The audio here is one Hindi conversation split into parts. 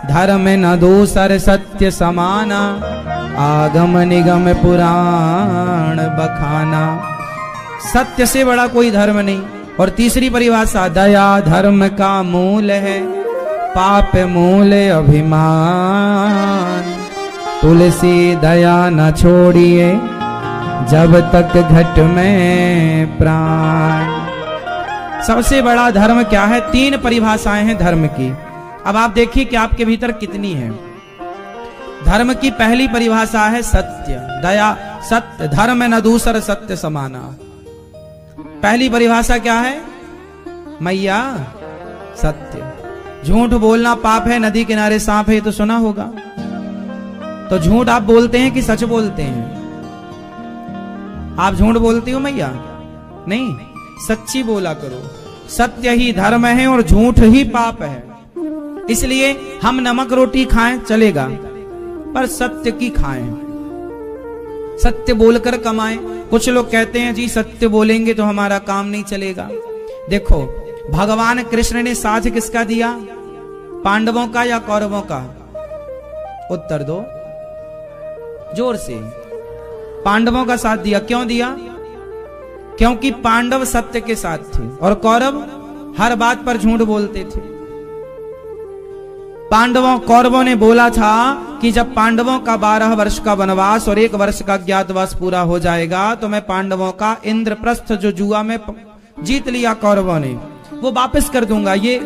धर्म न दूसर सत्य समाना, आगम निगम पुराण बखाना। सत्य से बड़ा कोई धर्म नहीं। और तीसरी परिभाषा, दया धर्म का मूल है, पाप मूल अभिमान। तुलसी दया न छोड़िए, जब तक घट में प्राण। सबसे बड़ा धर्म क्या है? 3 परिभाषाएं हैं धर्म की। अब आप देखिए कि आपके भीतर कितनी है। धर्म की पहली परिभाषा है सत्य, दया, सत्य। धर्म न दूसर सत्य समाना। पहली परिभाषा क्या है? मैया सत्य। झूठ बोलना पाप है, नदी किनारे सांप है, ये तो सुना होगा। तो झूठ आप बोलते हैं कि सच बोलते हैं? आप झूठ बोलती हो मैया? नहीं, सच्ची बोला करो। सत्य ही धर्म है और झूठ ही पाप है। इसलिए हम नमक रोटी खाएं चलेगा, पर सत्य की खाएं, सत्य बोलकर कमाएं। कुछ लोग कहते हैं जी सत्य बोलेंगे तो हमारा काम नहीं चलेगा। देखो, भगवान कृष्ण ने साथ किसका दिया? पांडवों का या कौरवों का? उत्तर दो जोर से। पांडवों का साथ दिया। क्यों दिया? क्योंकि पांडव सत्य के साथ थे और कौरव हर बात पर झूठ बोलते थे। कौरवों ने बोला था कि जब पांडवों का 12 वर्ष का वनवास और 1 वर्ष का अज्ञातवास पूरा हो जाएगा तो मैं पांडवों का इंद्रप्रस्थ जो जुआ में जीत लिया कौरवों ने, वो वापस कर दूंगा। ये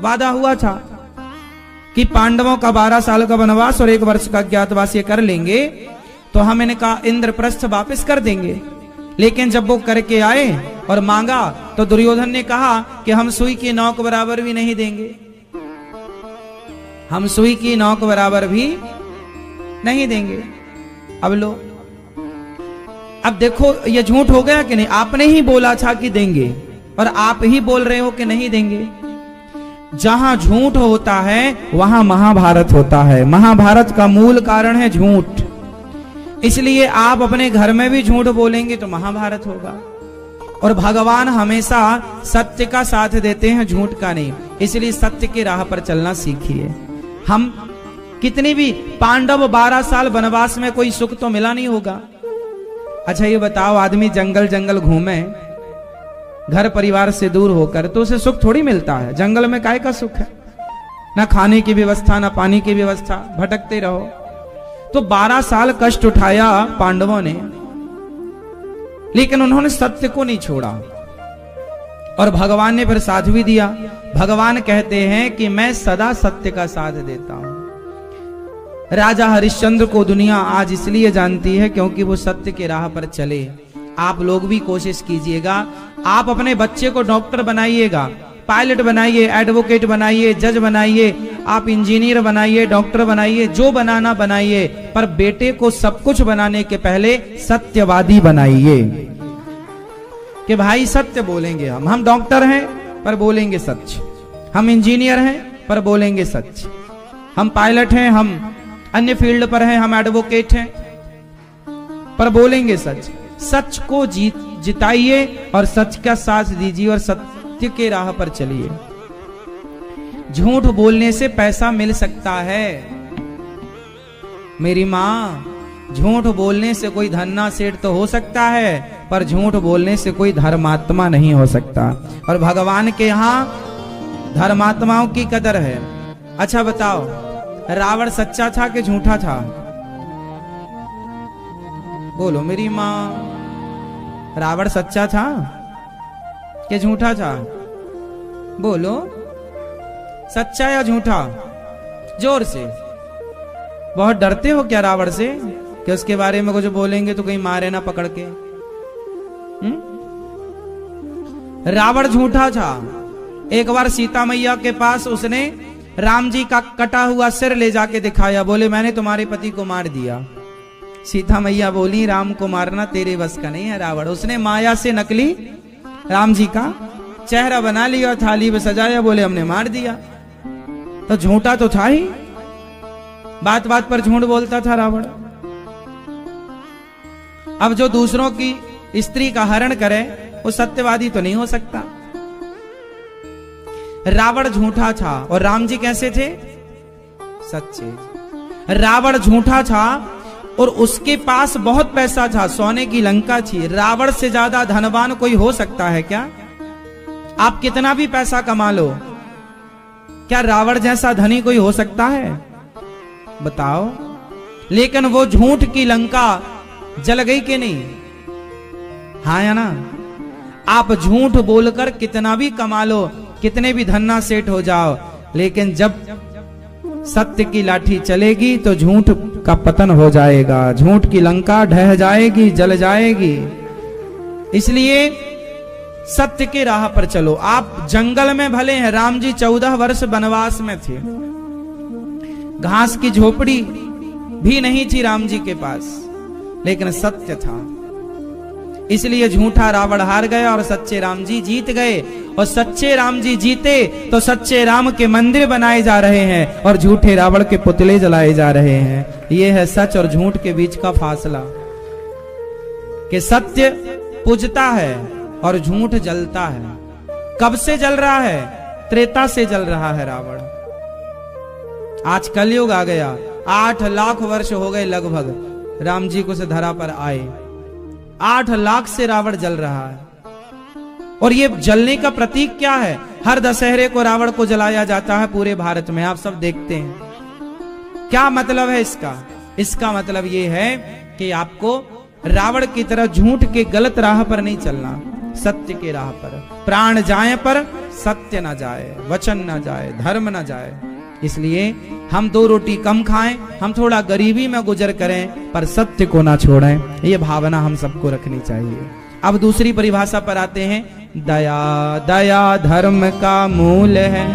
वादा हुआ था कि पांडवों का 12 साल का वनवास और 1 वर्ष का अज्ञातवास ये कर लेंगे तो हम इनका इंद्रप्रस्थ वापस कर देंगे। लेकिन जब वो करके आए और मांगा तो दुर्योधन ने कहा कि हम सुई की नोक बराबर भी नहीं देंगे, हम सुई की नोक बराबर भी नहीं देंगे। अब लो, अब देखो ये झूठ हो गया कि नहीं? आपने ही बोला था कि देंगे और आप ही बोल रहे हो कि नहीं देंगे। जहां झूठ होता है वहां महाभारत होता है। महाभारत का मूल कारण है झूठ। इसलिए आप अपने घर में भी झूठ बोलेंगे तो महाभारत होगा। और भगवान हमेशा सत्य का साथ देते हैं, झूठ का नहीं। इसलिए सत्य की राह पर चलना सीखिए। हम कितनी भी पांडव 12 साल वनवास में कोई सुख तो मिला नहीं होगा। अच्छा ये बताओ, आदमी जंगल जंगल घूमे घर परिवार से दूर होकर तो उसे सुख थोड़ी मिलता है। जंगल में काय का सुख है? ना खाने की व्यवस्था, ना पानी की व्यवस्था, भटकते रहो। तो 12 साल कष्ट उठाया पांडवों ने, लेकिन उन्होंने सत्य को नहीं छोड़ा और भगवान ने फिर साथ भी दिया। भगवान कहते हैं कि मैं सदा सत्य का साथ देता हूं। राजा हरिश्चंद्र को दुनिया आज इसलिए जानती है क्योंकि वो सत्य के राह पर चले। आप लोग भी कोशिश कीजिएगा, आप अपने बच्चे को डॉक्टर बनाइएगा, पायलट बनाइए, एडवोकेट बनाइए, जज बनाइए, आप इंजीनियर बनाइए, डॉक्टर बनाइए, जो बनाना बनाइए, पर बेटे को सब कुछ बनाने के पहले सत्यवादी बनाइए कि भाई सत्य बोलेंगे। हम डॉक्टर हैं पर बोलेंगे सच, हम इंजीनियर हैं पर बोलेंगे सच, हम पायलट हैं, हम अन्य फील्ड पर हैं, हम एडवोकेट हैं पर बोलेंगे सच। सच को जिताइए और सच का साथ दीजिए और सत्य के राह पर चलिए। झूठ बोलने से पैसा मिल सकता है मेरी माँ, झूठ बोलने से कोई धन्ना सेठ तो हो सकता है, पर झूठ बोलने से कोई धर्मात्मा नहीं हो सकता। और भगवान के यहाँ धर्मात्माओं की कदर है। अच्छा बताओ, रावण सच्चा था कि झूठा था? बोलो मेरी माँ, रावण सच्चा था कि झूठा था? बोलो, सच्चा या झूठा? जोर से। बहुत डरते हो क्या रावण से कि उसके बारे में कुछ बोलेंगे तो कहीं मारे ना पकड़ के? रावण झूठा था। एक बार सीता मैया के पास उसने राम जी का कटा हुआ सिर ले जाके दिखाया, बोले मैंने तुम्हारे पति को मार दिया। सीता मैया बोली राम को मारना तेरे बस का नहीं है रावण। उसने माया से नकली राम जी का चेहरा बना लिया, थाली में सजाया, बोले हमने मार दिया। तो झूठा तो था ही, बात बात पर झूठ बोलता था रावण। अब जो दूसरों की स्त्री का हरण करे वो सत्यवादी तो नहीं हो सकता। रावण झूठा था और राम जी कैसे थे? सच्चे। रावण झूठा था और उसके पास बहुत पैसा था, सोने की लंका थी। रावण से ज्यादा धनवान कोई हो सकता है क्या? आप कितना भी पैसा कमा लो, क्या रावण जैसा धनी कोई हो सकता है? बताओ। लेकिन वो झूठ की लंका जल गई कि नहीं? हाँ या ना? आप झूठ बोलकर कितना भी कमा लो, कितने भी धन्ना सेठ हो जाओ, लेकिन जब सत्य की लाठी चलेगी तो झूठ का पतन हो जाएगा, झूठ की लंका ढह जाएगी, जल जाएगी। इसलिए सत्य की राह पर चलो। आप जंगल में भले हैं, राम जी 14 वर्ष वनवास में थे, घास की झोपड़ी भी नहीं थी राम जी के पास, लेकिन सत्य था। इसलिए झूठा रावण हार गया और सच्चे राम जी जीत गए। और सच्चे राम जी जीते तो सच्चे राम के मंदिर बनाए जा रहे हैं और झूठे रावण के पुतले जलाए जा रहे हैं। यह है सच और झूठ के बीच का फासला, कि सत्य पूजता है और झूठ जलता है। कब से जल रहा है? त्रेता से जल रहा है रावण। आज कलयुग आ गया, 8 लाख वर्ष हो गए लगभग राम जी को से धरा पर आए। 8 लाख से रावण जल रहा है। और ये जलने का प्रतीक क्या है? हर दशहरे को रावण को जलाया जाता है पूरे भारत में, आप सब देखते हैं। क्या मतलब है इसका? इसका मतलब ये है कि आपको रावण की तरह झूठ के गलत राह पर नहीं चलना, सत्य के राह पर। प्राण जाए पर सत्य ना जाए, वचन ना जाए, धर्म ना जाए। इसलिए हम 2 रोटी कम खाएं, हम थोड़ा गरीबी में गुजर करें, पर सत्य को ना छोड़ें। ये भावना हम सबको रखनी चाहिए। अब दूसरी परिभाषा पर आते हैं। दया, दया धर्म का मूल है।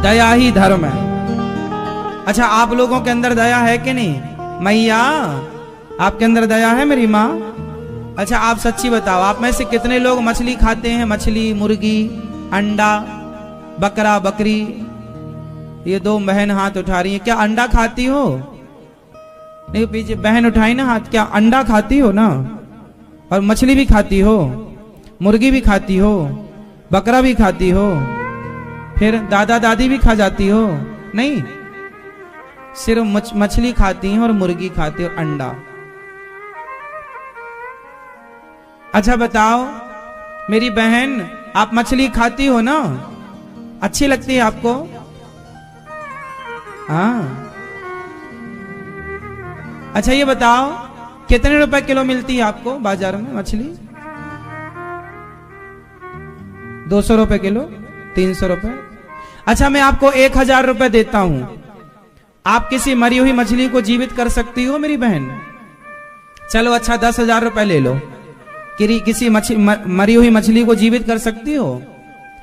दया ही धर्म है। अच्छा, आप लोगों के अंदर दया है कि नहीं? मैया, आपके अंदर दया है मेरी माँ? अच्छा, आप सच्ची बताओ, आप में से कितने लोग मछली खाते हैं? मछली, मुर्गी, अंडा, बकरा, बकरी। ये 2 बहन हाथ उठा रही है। क्या अंडा खाती हो? नहीं, पीछे बहन उठाई ना हाथ। क्या अंडा खाती हो ना? और मछली भी खाती हो, मुर्गी भी खाती हो, बकरा भी खाती हो, फिर दादा दादी भी खा जाती हो? नहीं, सिर्फ मछली खाती हो और मुर्गी खाती हो, अंडा। अच्छा बताओ मेरी बहन, आप मछली खाती हो ना? अच्छी लगती है आपको? हाँ। अच्छा ये बताओ, कितने रुपए किलो मिलती है आपको बाजार में मछली? 200 रुपए किलो, 300 रुपए। अच्छा, मैं आपको 1000 रुपए देता हूं, आप किसी मरी हुई मछली को जीवित कर सकती हो मेरी बहन? चलो अच्छा, 10,000 रुपए ले लो। किसी मरी हुई मछली को जीवित कर सकती हो?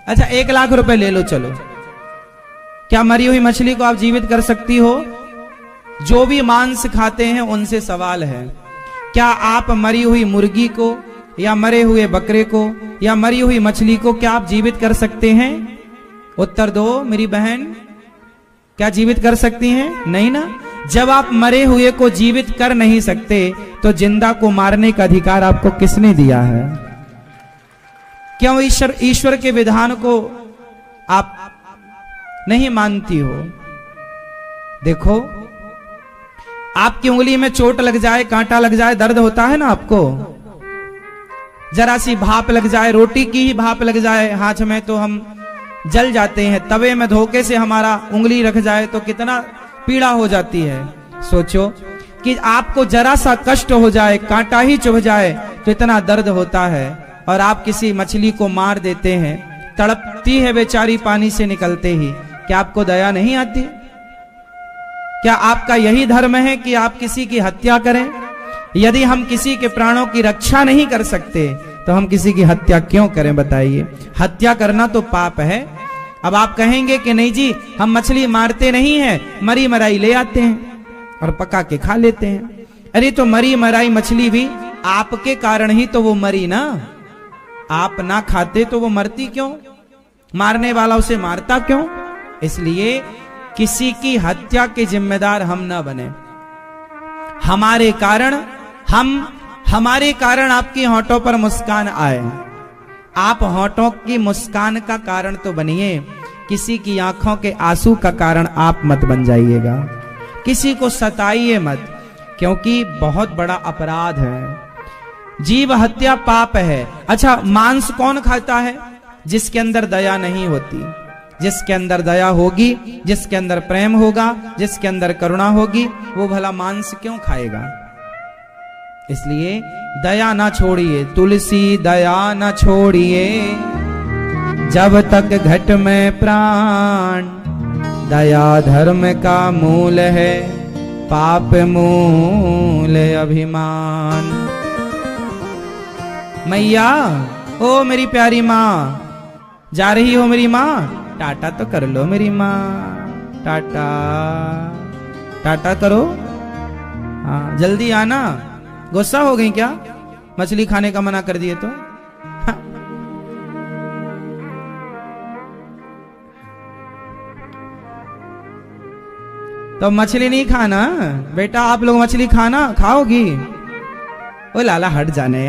अच्छा, 1 लाख रुपए ले लो। चलो, क्या मरी हुई मछली को आप जीवित कर सकती हो? जो भी मांस खाते हैं उनसे सवाल है, क्या आप मरी हुई मुर्गी को या मरे हुए बकरे को या मरी हुई मछली को क्या आप जीवित कर सकते हैं? उत्तर दो मेरी बहन, क्या जीवित कर सकती हैं? नहीं ना। जब आप मरे हुए को जीवित कर नहीं सकते तो जिंदा को मारने का अधिकार आपको किसने दिया है? क्यों ईश्वर के विधान को आप नहीं मानती हो? देखो, आपकी उंगली में चोट लग जाए, कांटा लग जाए, दर्द होता है ना आपको? जरा सी भाप लग जाए, रोटी की ही भाप लग जाए हाथ में तो हम जल जाते हैं। तवे में धोखे से हमारा उंगली रख जाए तो कितना पीड़ा हो जाती है। सोचो कि आपको जरा सा कष्ट हो जाए, कांटा ही चुभ जाए तो इतना दर्द होता है, और आप किसी मछली को मार देते हैं, तड़पती है बेचारी पानी से निकलते ही। क्या आपको दया नहीं आती? क्या आपका यही धर्म है कि आप किसी की हत्या करें? यदि हम किसी के प्राणों की रक्षा नहीं कर सकते तो हम किसी की हत्या क्यों करें? बताइए। हत्या करना तो पाप है। अब आप कहेंगे कि नहीं जी, हम मछली मारते नहीं हैं, मरी मराई ले आते हैं और पका के खा लेते हैं। अरे तो मरी मराई मछली भी आपके कारण ही तो वो मरी ना। आप ना खाते तो वो मरती क्यों? मारने वाला उसे मारता क्यों? इसलिए किसी की हत्या के जिम्मेदार हम ना बने। हमारे कारण आपकी होठों पर मुस्कान आए। आप होठों की मुस्कान का कारण तो बनिए किसी की आंखों के आंसू का कारण आप मत बन जाइएगा, किसी को सताइए मत, क्योंकि बहुत बड़ा अपराध है। जीव हत्या पाप है। अच्छा, मांस कौन खाता है? जिसके अंदर दया नहीं होती। जिसके अंदर दया होगी, जिसके अंदर प्रेम होगा, जिसके अंदर करुणा होगी, वो भला मांस क्यों खाएगा? इसलिए दया ना छोड़िए, तुलसी दया ना छोड़िए, जब तक घट में प्राण। दया धर्म का मूल है, पाप मूल अभिमान। मैया, ओ मेरी प्यारी माँ, जा रही हो मेरी माँ? टाटा तो कर लो मेरी माँ, टाटा टाटा करो। हाँ, जल्दी आना। गुस्सा हो गई क्या? मछली खाने का मना कर दिए तो? तो मछली नहीं खाना बेटा, आप लोग मछली खाना खाओगी? ओ लाला हट जाने।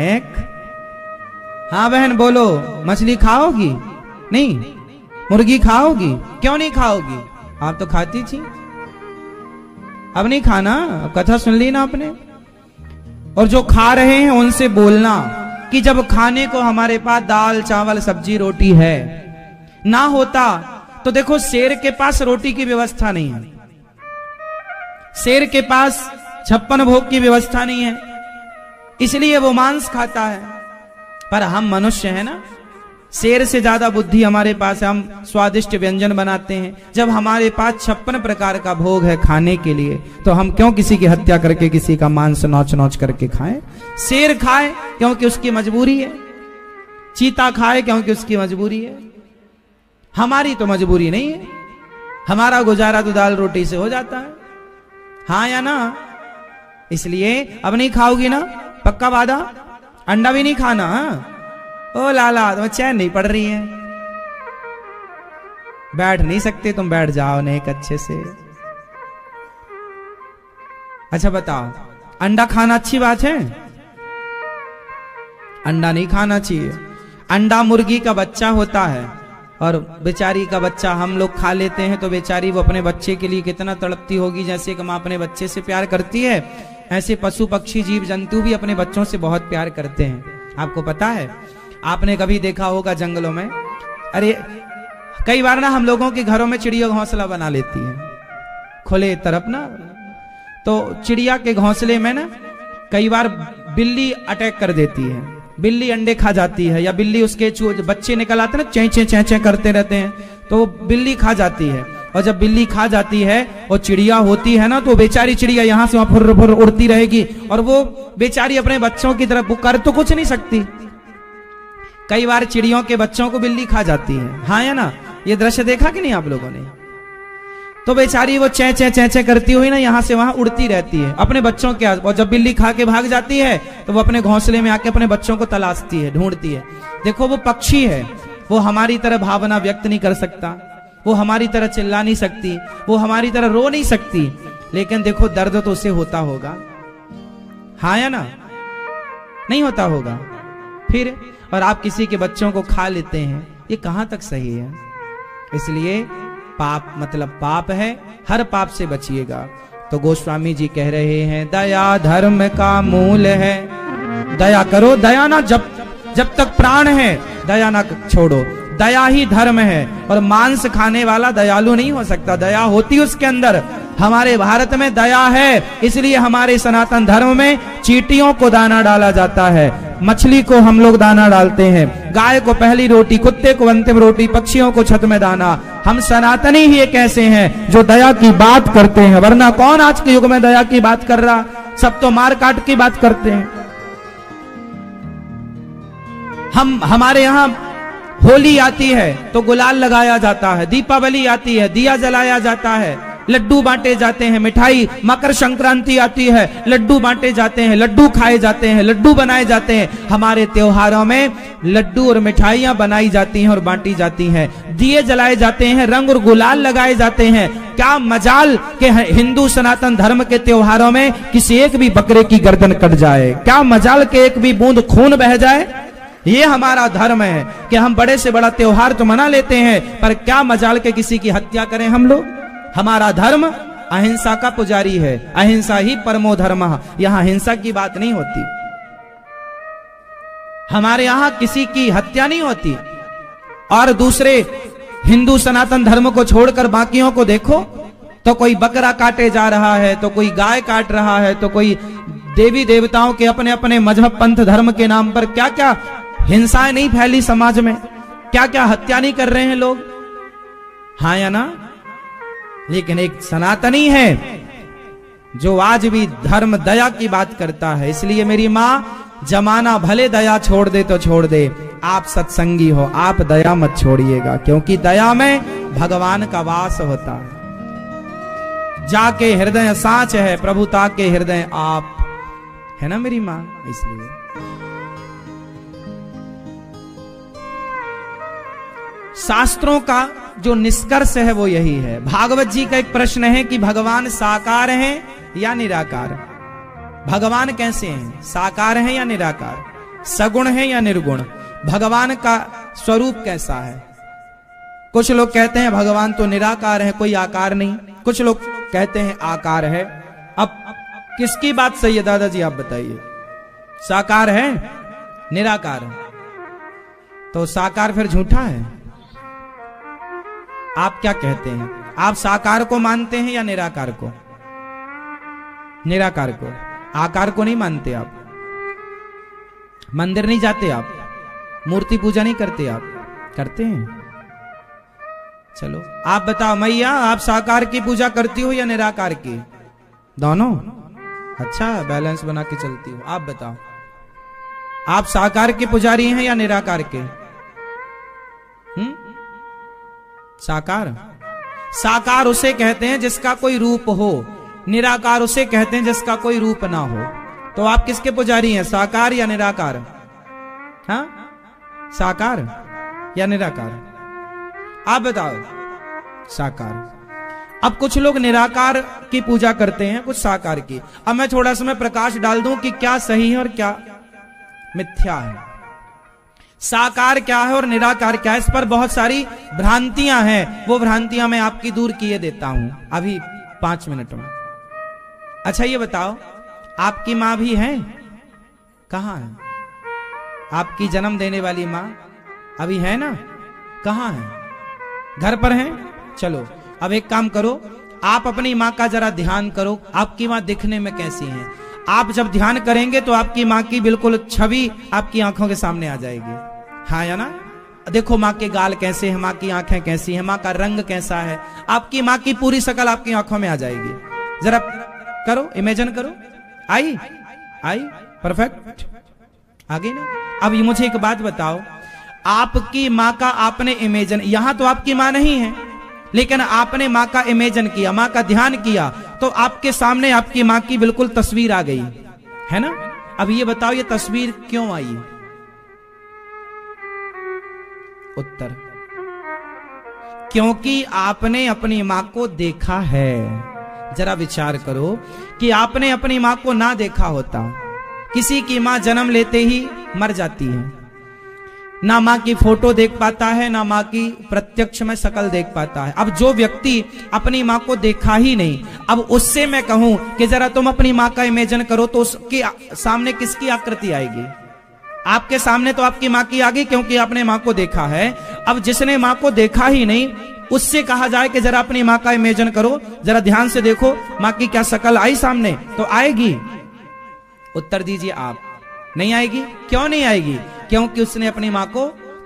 हाँ बहन बोलो, मछली खाओगी? नहीं, मुर्गी खाओगी? क्यों नहीं खाओगी? आप तो खाती थी, अब नहीं खाना। कथा सुन ली ना आपने। और जो खा रहे हैं उनसे बोलना कि जब खाने को हमारे पास दाल चावल सब्जी रोटी है ना होता, तो देखो शेर के पास रोटी की व्यवस्था नहीं है, शेर के पास 56 भोग की व्यवस्था नहीं है, इसलिए वो मांस खाता है। पर हम मनुष्य हैं ना, शेर से ज्यादा बुद्धि हमारे पास है, हम स्वादिष्ट व्यंजन बनाते हैं। जब हमारे पास 56 प्रकार का भोग है खाने के लिए, तो हम क्यों किसी की हत्या करके किसी का मांस नौच नौच करके खाएं? शेर खाए क्योंकि उसकी मजबूरी है, चीता खाए क्योंकि उसकी मजबूरी है, हमारी तो मजबूरी नहीं है। हमारा गुजारा तो दाल रोटी से हो जाता है, हाँ या ना? इसलिए अब नहीं खाओगी ना, पक्का वादा? अंडा भी नहीं खाना? ओ लाला, तुम्हें चैन नहीं पड़ रही है? बैठ नहीं सकते तुम? बैठ जाओ ना एक अच्छे से। अच्छा बताओ, अंडा खाना अच्छी बात है? अंडा नहीं खाना चाहिए। अंडा मुर्गी का बच्चा होता है, और बेचारी का बच्चा हम लोग खा लेते हैं, तो बेचारी वो अपने बच्चे के लिए कितना तड़पती होगी। जैसे कि माँ अपने बच्चे से प्यार करती है, ऐसे पशु पक्षी जीव जंतु भी अपने बच्चों से बहुत प्यार करते हैं। आपको पता है, आपने कभी देखा होगा जंगलों में, अरे कई बार ना हम लोगों के घरों में चिड़िया घोंसला बना लेती है खुले तरफ ना, तो चिड़िया के घोंसले में ना कई बार बिल्ली अटैक कर देती है, बिल्ली अंडे खा जाती है, या बिल्ली उसके बच्चे निकल आते हैं ना, चें चें चें करते रहते हैं, तो बिल्ली खा जाती है। और जब बिल्ली खा जाती है और चिड़िया होती है ना, तो बेचारी चिड़िया यहाँ से वहां फुर फुर उड़ती रहेगी, और वो बेचारी अपने बच्चों की तरफ, वो कर तो कुछ नहीं सकती। कई बार चिड़ियों के बच्चों को बिल्ली खा जाती है, हाँ या ना? ये दृश्य देखा कि नहीं आप लोगों ने? तो बेचारी वो चें चें चें चें करती हुई ना यहाँ से वहां उड़ती रहती है अपने बच्चों के, और जब बिल्ली खा के भाग जाती है तो वो अपने घोंसले में आके अपने बच्चों को तलाशती है, ढूंढती है। देखो वो पक्षी है, वो हमारी तरह भावना व्यक्त नहीं कर सकता, वो हमारी तरह चिल्ला नहीं सकती, वो हमारी तरह रो नहीं सकती, लेकिन देखो दर्द तो उसे होता होगा, हाँ या ना? नहीं होता होगा फिर? और आप किसी के बच्चों को खा लेते हैं, ये कहां तक सही है? इसलिए पाप मतलब पाप है, हर पाप से बचिएगा। तो गोस्वामी जी कह रहे हैं, दया धर्म का मूल है। दया करो, दया ना, जब तक प्राण है दया ना छोड़ो, दया ही धर्म है। और मांस खाने वाला दयालु नहीं हो सकता, दया होती उसके अंदर। हमारे भारत में दया है, इसलिए हमारे सनातन धर्म में चींटियों को दाना डाला जाता है, मछली को हम लोग दाना डालते हैं, गाय को पहली रोटी, कुत्ते को अंतिम रोटी, पक्षियों को छत में दाना। हम सनातनी ही एक ऐसे हैं जो दया की बात करते हैं, वरना कौन आज के युग में दया की बात कर रहा? सब तो मार काट की बात करते हैं। हमारे यहाँ होली आती है तो गुलाल लगाया जाता है, दीपावली आती है दिया जलाया जाता है, लड्डू बांटे जाते हैं, मिठाई, मकर संक्रांति आती है लड्डू बांटे जाते हैं, लड्डू खाए जाते हैं, लड्डू बनाए जाते हैं। हमारे त्योहारों में लड्डू और मिठाइयां बनाई जाती हैं और बांटी जाती हैं, दिए जलाए जाते हैं, रंग और गुलाल लगाए जाते हैं। क्या मजाल के हिंदू सनातन धर्म के त्योहारों में किसी एक भी बकरे की गर्दन कट जाए, क्या मजाल के एक भी बूंद खून बह जाए? ये हमारा धर्म है कि हम बड़े से बड़ा त्योहार तो मना लेते हैं, पर क्या मजाल के किसी की हत्या करें हम लोग। हमारा धर्म अहिंसा का पुजारी है, अहिंसा ही परमो धर्मः। यहां हिंसा की बात नहीं होती, हमारे यहां किसी की हत्या नहीं होती। और दूसरे हिंदू सनातन धर्म को छोड़कर बाकियों को देखो तो कोई बकरा काटे जा रहा है, तो कोई गाय काट रहा है, तो कोई देवी देवताओं के अपने अपने मजहब पंथ धर्म के नाम पर क्या क्या हिंसाएं नहीं फैली समाज में, क्या क्या हत्या नहीं कर रहे हैं लोग, हाँ या ना। लेकिन एक सनातनी है जो आज भी धर्म दया की बात करता है। इसलिए मेरी मां, जमाना भले दया छोड़ दे तो छोड़ दे, आप सत्संगी हो, आप दया मत छोड़िएगा, क्योंकि दया में भगवान का वास होता है। जाके हृदय सांच है प्रभुता के हृदय आप, है ना मेरी मां। इसलिए शास्त्रों का जो निष्कर्ष है वो यही है। भागवत जी का एक प्रश्न है कि भगवान साकार हैं या निराकार। भगवान कैसे हैं, साकार हैं या निराकार, सगुण हैं या निर्गुण, भगवान का स्वरूप कैसा है। कुछ लोग कहते हैं भगवान तो निराकार है, कोई आकार नहीं, कुछ लोग कहते हैं आकार है। अब किसकी बात सही है दादाजी आप बताइए, साकार है निराकार है? तो साकार फिर झूठा है। आप क्या कहते हैं, आप साकार को मानते हैं या निराकार को? निराकार को, आकार को नहीं मानते आप, मंदिर नहीं जाते आप, मूर्ति पूजा नहीं करते आप, करते हैं? चलो आप बताओ मैया, आप साकार की पूजा करती हो या निराकार की? दोनों? अच्छा बैलेंस बना के चलती हो। आप बताओ, आप साकार के पुजारी हैं या निराकार के? साकार। साकार उसे कहते हैं जिसका कोई रूप हो, निराकार उसे कहते हैं जिसका कोई रूप ना हो। तो आप किसके पुजारी हैं, साकार या निराकार? हाँ, साकार या निराकार? आप बताओ। साकार। अब कुछ लोग निराकार की पूजा करते हैं, कुछ साकार की। अब मैं थोड़ा सा प्रकाश डाल दूं कि क्या सही है और क्या मिथ्या है, साकार क्या है और निराकार क्या है। इस पर बहुत सारी भ्रांतियां हैं, वो भ्रांतियां मैं आपकी दूर किए देता हूं अभी 5 मिनट में। अच्छा ये बताओ, आपकी मां भी है? कहां है आपकी जन्म देने वाली मां? अभी है ना? कहां है? घर पर है? चलो अब एक काम करो, आप अपनी मां का जरा ध्यान करो, आपकी मां दिखने में कैसी है। आप जब ध्यान करेंगे तो आपकी मां की बिल्कुल छवि आपकी आंखों के सामने आ जाएगी, हाँ या ना। देखो मां के गाल कैसे हैं, मां की आंखें कैसी हैं, मां का रंग कैसा है, आपकी मां की पूरी शकल आपकी आंखों में आ जाएगी। जरा करो, इमेजिन करो। आई आई परफेक्ट आ गई ना। अब ये मुझे एक बात बताओ, आपकी मां का आपने इमेजिन, यहां तो आपकी मां नहीं है, लेकिन आपने मां का इमेजिन किया, मां का ध्यान किया, तो आपके सामने आपकी मां की बिल्कुल तस्वीर आ गई, है ना। अब ये बताओ ये तस्वीर क्यों आई? उत्तर, क्योंकि आपने अपनी मां को देखा है। जरा विचार करो कि आपने अपनी मां को ना देखा होता, किसी की मां जन्म लेते ही मर जाती है, ना मां की फोटो देख पाता है, ना मां की प्रत्यक्ष में शकल देख पाता है। अब जो व्यक्ति अपनी मां को देखा ही नहीं, अब उससे मैं कहूं कि जरा तुम अपनी मां का इमेजिन करो, तो उसके सामने किसकी आकृति आएगी? आपके सामने तो आपकी मां की आ गई, क्योंकि आपने मां को देखा है। अब जिसने मां को देखा ही नहीं, उससे कहा जाए कि जरा अपनी मां का इमेजिन करो, जरा ध्यान से देखो मां की क्या शकल आई सामने, तो आएगी? उत्तर दीजिए आप। नहीं आएगी। क्यों नहीं आएगी? क्योंकि उसने अपनी मां को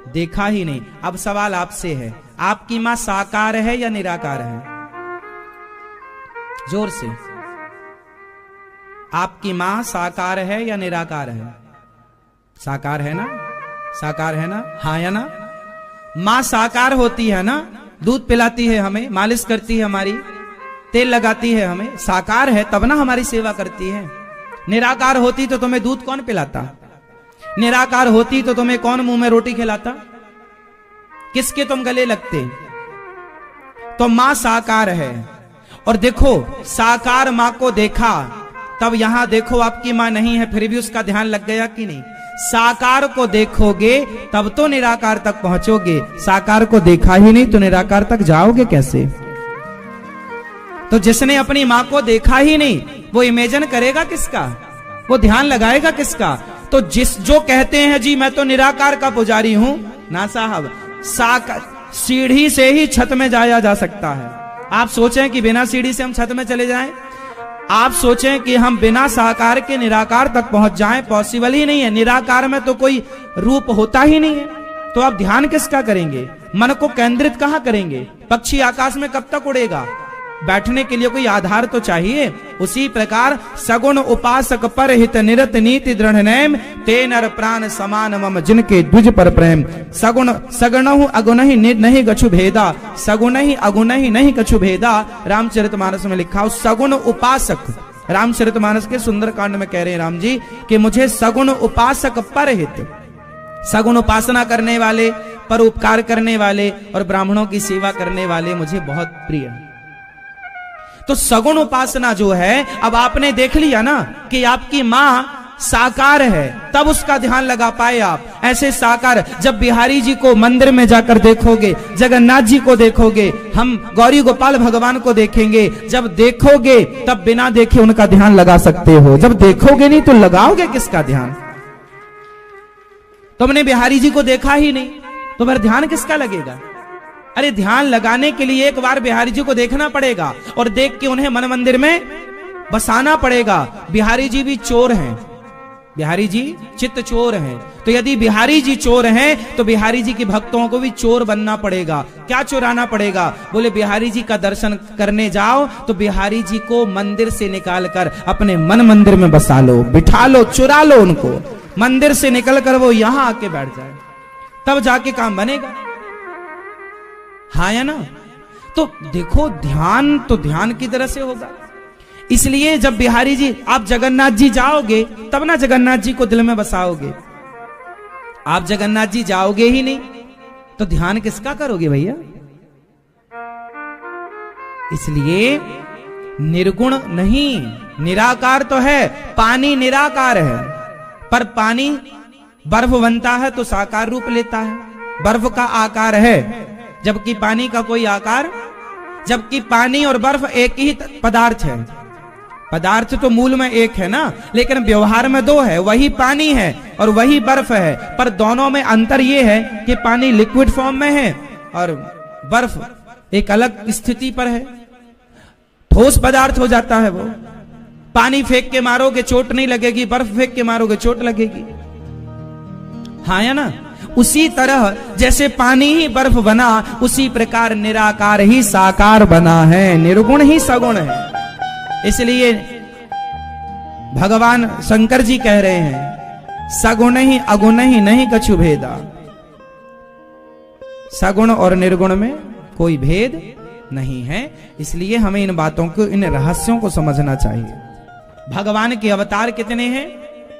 देखा ही नहीं। अब सवाल आपसे है, आपकी मां साकार है या निराकार है? जोर से। आपकी मां साकार है या निराकार है? साकार है ना? साकार है ना? हाँ या ना? मां साकार होती है ना, दूध पिलाती है हमें, मालिश करती है हमारी, तेल लगाती है हमें, साकार है तब ना हमारी सेवा करती है। निराकार होती तो तुम्हें दूध कौन पिलाता? निराकार होती तो तुम्हें कौन मुंह में रोटी खिलाता? किसके तुम गले लगते? तो मां साकार है। और देखो, साकार मां को देखा, तब यहां देखो आपकी मां नहीं है, फिर भी उसका ध्यान लग गया कि नहीं? साकार को देखोगे तब तो निराकार तक पहुंचोगे, साकार को देखा ही नहीं तो निराकार तक जाओगे कैसे? तो जिसने अपनी मां को देखा ही नहीं वो इमेजिन करेगा किसका, वो ध्यान लगाएगा किसका? तो जो कहते हैं जी मैं तो निराकार का पुजारी हूं, ना साहब, साकार सीढ़ी से ही छत में जाया जा सकता है। आप सोचें कि बिना सीढ़ी से हम छत में चले जाएं? आप सोचें कि हम बिना साकार के निराकार तक पहुंच जाएं? पॉसिबल ही नहीं है। निराकार में तो कोई रूप होता ही नहीं है, तो आप ध्यान किसका करेंगे? मन को केंद्रित कहां करेंगे? पक्षी आकाश में कब तक उड़ेगा? बैठने के लिए कोई आधार तो चाहिए। उसी प्रकार सगुण उपासक पर हित निरत नीति दृढ़ नेम, ते नर प्राण समान मम जिनके द्विज पर प्रेम। सगुण सगुणहु अगुणहि नहीं कछु भेदा, सगुणहि अगुणहि नहीं कछु भेदा। रामचरितमानस में लिखा हो सगुण उपासक। रामचरितमानस के सुंदरकांड में कह रहे हैं राम जी कि मुझे सगुण उपासक पर हित, सगुण उपासना करने वाले, पर उपकार करने वाले और ब्राह्मणों की सेवा करने वाले मुझे बहुत प्रिय है। तो सगुण उपासना जो है, अब आपने देख लिया ना कि आपकी मां साकार है, तब उसका ध्यान लगा पाए आप। ऐसे साकार जब बिहारी जी को मंदिर में जाकर देखोगे, जगन्नाथ जी को देखोगे, हम गौरी गोपाल भगवान को देखेंगे, जब देखोगे तब बिना देखे उनका ध्यान लगा सकते हो, जब देखोगे नहीं तो लगाओगे किसका ध्यान? तुमने बिहारी जी को देखा ही नहीं तो फिर ध्यान किसका लगेगा? अरे ध्यान लगाने के लिए एक बार बिहारी जी को देखना पड़ेगा और देख के उन्हें मन मंदिर में बसाना पड़ेगा। बिहारी जी भी चोर हैं, बिहारी जी चित्त चोर हैं, तो यदि बिहारी जी चोर हैं तो बिहारी जी के भक्तों को भी चोर बनना पड़ेगा। क्या चुराना पड़ेगा? बोले बिहारी जी का दर्शन करने जाओ तो बिहारी जी को मंदिर से निकालकर अपने मन मंदिर में बसा लो, बिठा लो, चुरा लो उनको, मंदिर से निकल कर वो यहां आके बैठ जाए, तब जाके काम बनेगा। हाँ या ना? तो देखो ध्यान तो ध्यान की तरह से होगा। इसलिए जब बिहारी जी, आप जगन्नाथ जी जाओगे तब ना जगन्नाथ जी को दिल में बसाओगे। आप जगन्नाथ जी जाओगे ही नहीं तो ध्यान किसका करोगे भैया? इसलिए निर्गुण नहीं, निराकार तो है, पानी निराकार है, पर पानी बर्फ बनता है तो साकार रूप लेता है, बर्फ का आकार है, जबकि पानी का कोई आकार, जबकि पानी और बर्फ एक ही पदार्थ है। पदार्थ तो मूल में एक है ना, लेकिन व्यवहार में दो है, वही पानी है और वही बर्फ है, पर दोनों में अंतर यह है कि पानी लिक्विड फॉर्म में है और बर्फ एक अलग स्थिति पर है, ठोस पदार्थ हो जाता है वो। पानी फेंक के मारोगे चोट नहीं लगेगी, बर्फ फेंक के मारोगे चोट लगेगी। हाँ या ना? उसी तरह जैसे पानी ही बर्फ बना, उसी प्रकार निराकार ही साकार बना है, निर्गुण ही सगुण है। इसलिए भगवान शंकर जी कह रहे हैं सगुण ही अगुण ही नहीं कछु भेदा। सगुण और निर्गुण में कोई भेद नहीं है। इसलिए हमें इन बातों को, इन रहस्यों को समझना चाहिए। भगवान के अवतार कितने हैं?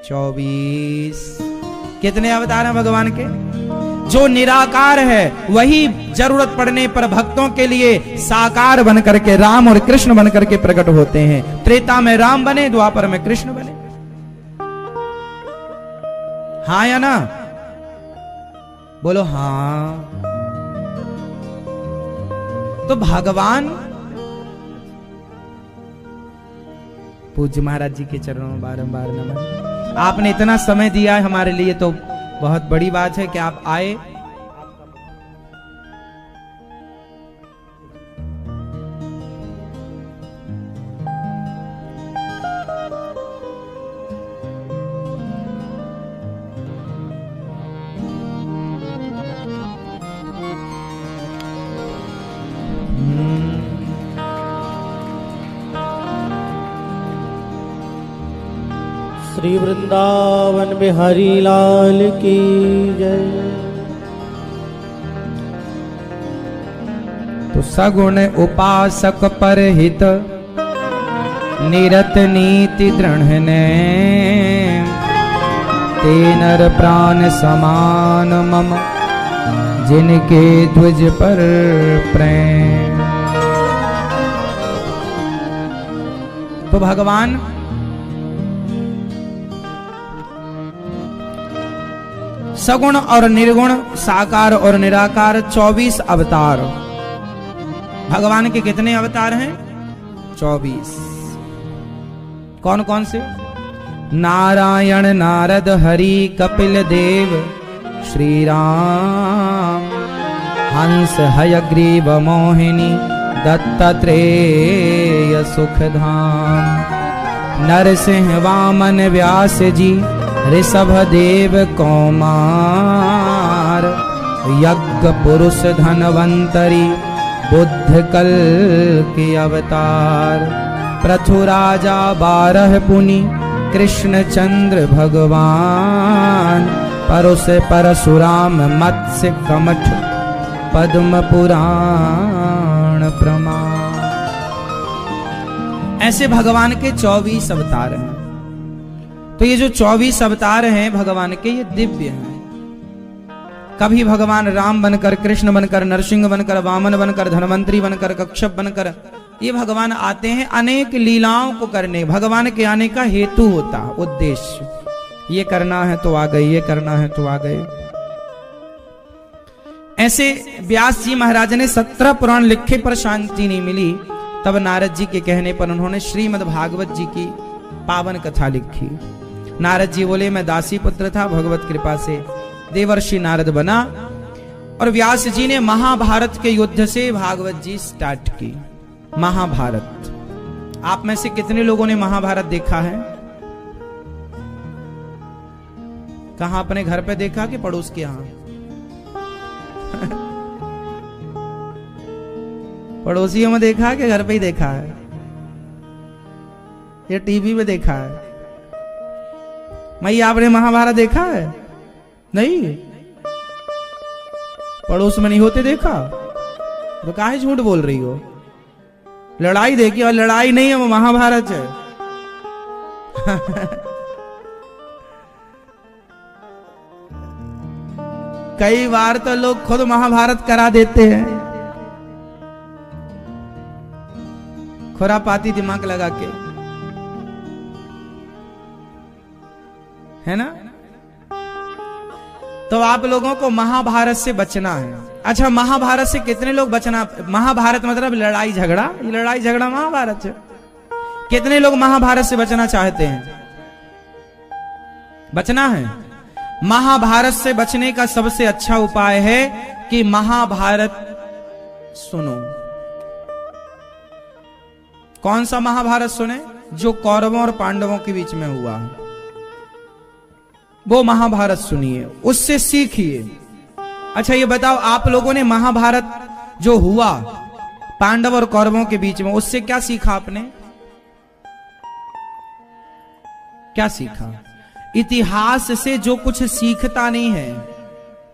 24। कितने अवतार हैं भगवान के? जो निराकार है वही जरूरत पड़ने पर भक्तों के लिए साकार बन करके राम और कृष्ण बन करके प्रकट होते हैं। त्रेता में राम बने, द्वापर में कृष्ण बने। हाँ या ना? बोलो हाँ। तो भगवान, पूज्य महाराज जी के चरणों में बारंबार नमन। आपने इतना समय दिया है हमारे लिए, तो बहुत बड़ी बात है कि आप आए। श्री वृंदावन बिहारी लाल की जय। तो सगुण उपासक पर हित निरत नीति दृढ़ नेम, ते नर प्राण समान मम जिनके ध्वज पर प्रेम। तो भगवान सगुण और निर्गुण, साकार और निराकार 24 अवतार। भगवान के कितने अवतार हैं? 24। कौन कौन से? नारायण, नारद, हरि, कपिल देव, श्री राम, हंस, हयग्रीव, मोहिनी, दत्तात्रेय, सुखधाम, नरसिंह, वामन, व्यास जी, ऋषभ देव, कौमार, यज्ञ पुरुष, धनवंतरी, बुद्ध कल के अवतार, पृथु राजा, 12 पुनि, कृष्ण चंद्र भगवान, परुष परशुराम, मत्स्य कमठ, पद्म पुराण प्रमाण। ऐसे भगवान के 24 अवतार हैं। तो ये जो 24 अवतार हैं भगवान के, ये दिव्य हैं। कभी भगवान राम बनकर, कृष्ण बनकर, नरसिंह बनकर, वामन बनकर, धनवंतरी बनकर, कच्छप बनकर, ये भगवान आते हैं अनेक लीलाओं को करने। भगवान के आने का हेतु होता, उद्देश्य, ये करना है तो आ गए, ये करना है तो आ गए। ऐसे व्यास जी महाराज ने 17 पुराण लिखे पर शांति नहीं मिली। तब नारद जी के कहने पर उन्होंने श्रीमद् भागवत जी की पावन कथा लिखी। नारद जी बोले, मैं दासी पुत्र था, भगवत कृपा से देवर्षि नारद बना, और व्यास जी ने महाभारत के युद्ध से भागवत जी स्टार्ट की। महाभारत, आप में से कितने लोगों ने महाभारत देखा है? कहां, अपने घर पे देखा कि पड़ोस के यहां? पड़ोसियों में देखा कि घर पे ही देखा है? या टीवी में देखा है? मई, आपने महाभारत देखा है? नहीं, पड़ोस में नहीं होते देखा तो काहे झूठ बोल रही हो? लड़ाई देखी, और लड़ाई नहीं है, वो महाभारत है। कई बार तो लोग खुद महाभारत करा देते हैं, खुरापाती दिमाग लगा के, है ना? तो आप लोगों को महाभारत से बचना है। अच्छा, महाभारत से कितने लोग बचना? महाभारत मतलब लड़ाई झगड़ा, ये लड़ाई झगड़ा महाभारत है। कितने लोग महाभारत से बचना चाहते हैं? बचना है। महाभारत से बचने का सबसे अच्छा उपाय है कि महाभारत सुनो। कौन सा महाभारत सुने? जो कौरवों और पांडवों के बीच में हुआ है, वो महाभारत सुनिए, उससे सीखिए। अच्छा, ये बताओ, आप लोगों ने महाभारत जो हुआ पांडव और कौरवों के बीच में, उससे क्या सीखा आपने? क्या सीखा? इतिहास से जो कुछ सीखता नहीं है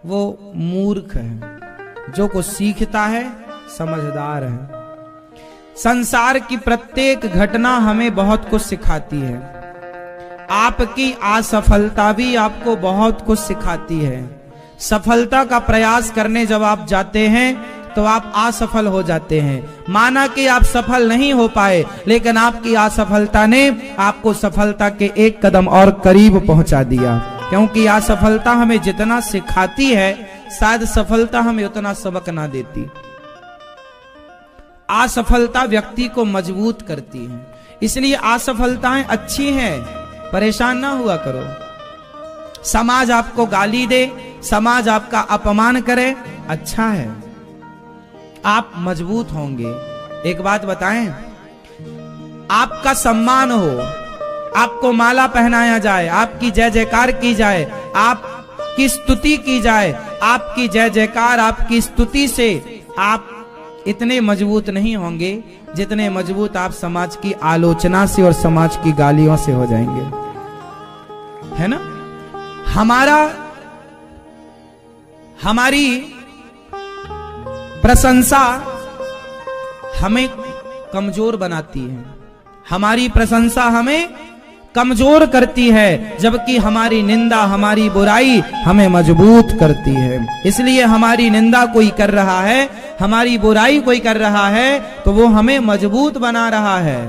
वो मूर्ख है, जो कुछ सीखता है समझदार है। संसार की प्रत्येक घटना हमें बहुत कुछ सिखाती है। आपकी असफलता भी आपको बहुत कुछ सिखाती है। सफलता का प्रयास करने जब आप जाते हैं तो आप असफल हो जाते हैं। माना कि आप सफल नहीं हो पाए, लेकिन आपकी असफलता ने आपको सफलता के एक कदम और करीब पहुंचा दिया। क्योंकि असफलता हमें जितना सिखाती है, शायद सफलता हमें उतना सबक ना देती। असफलता व्यक्ति को मजबूत करती है, इसलिए असफलताएं अच्छी हैं, परेशान ना हुआ करो। समाज आपको गाली दे, समाज आपका अपमान करे, अच्छा है, आप मजबूत होंगे। एक बात बताएं, आपका सम्मान हो, आपको माला पहनाया जाए, आपकी जय जयकार की जाए, आपकी स्तुति की जाए, आपकी जय जयकार, आपकी स्तुति से आप इतने मजबूत नहीं होंगे जितने मजबूत आप समाज की आलोचना से और समाज की गालियों से हो जाएंगे, है ना? हमारी प्रशंसा हमें कमजोर बनाती है, हमारी प्रशंसा हमें कमजोर करती है, जबकि हमारी निंदा, हमारी बुराई हमें मजबूत करती है। इसलिए हमारी निंदा कोई कर रहा है, हमारी बुराई कोई कर रहा है, तो वो हमें मजबूत बना रहा है।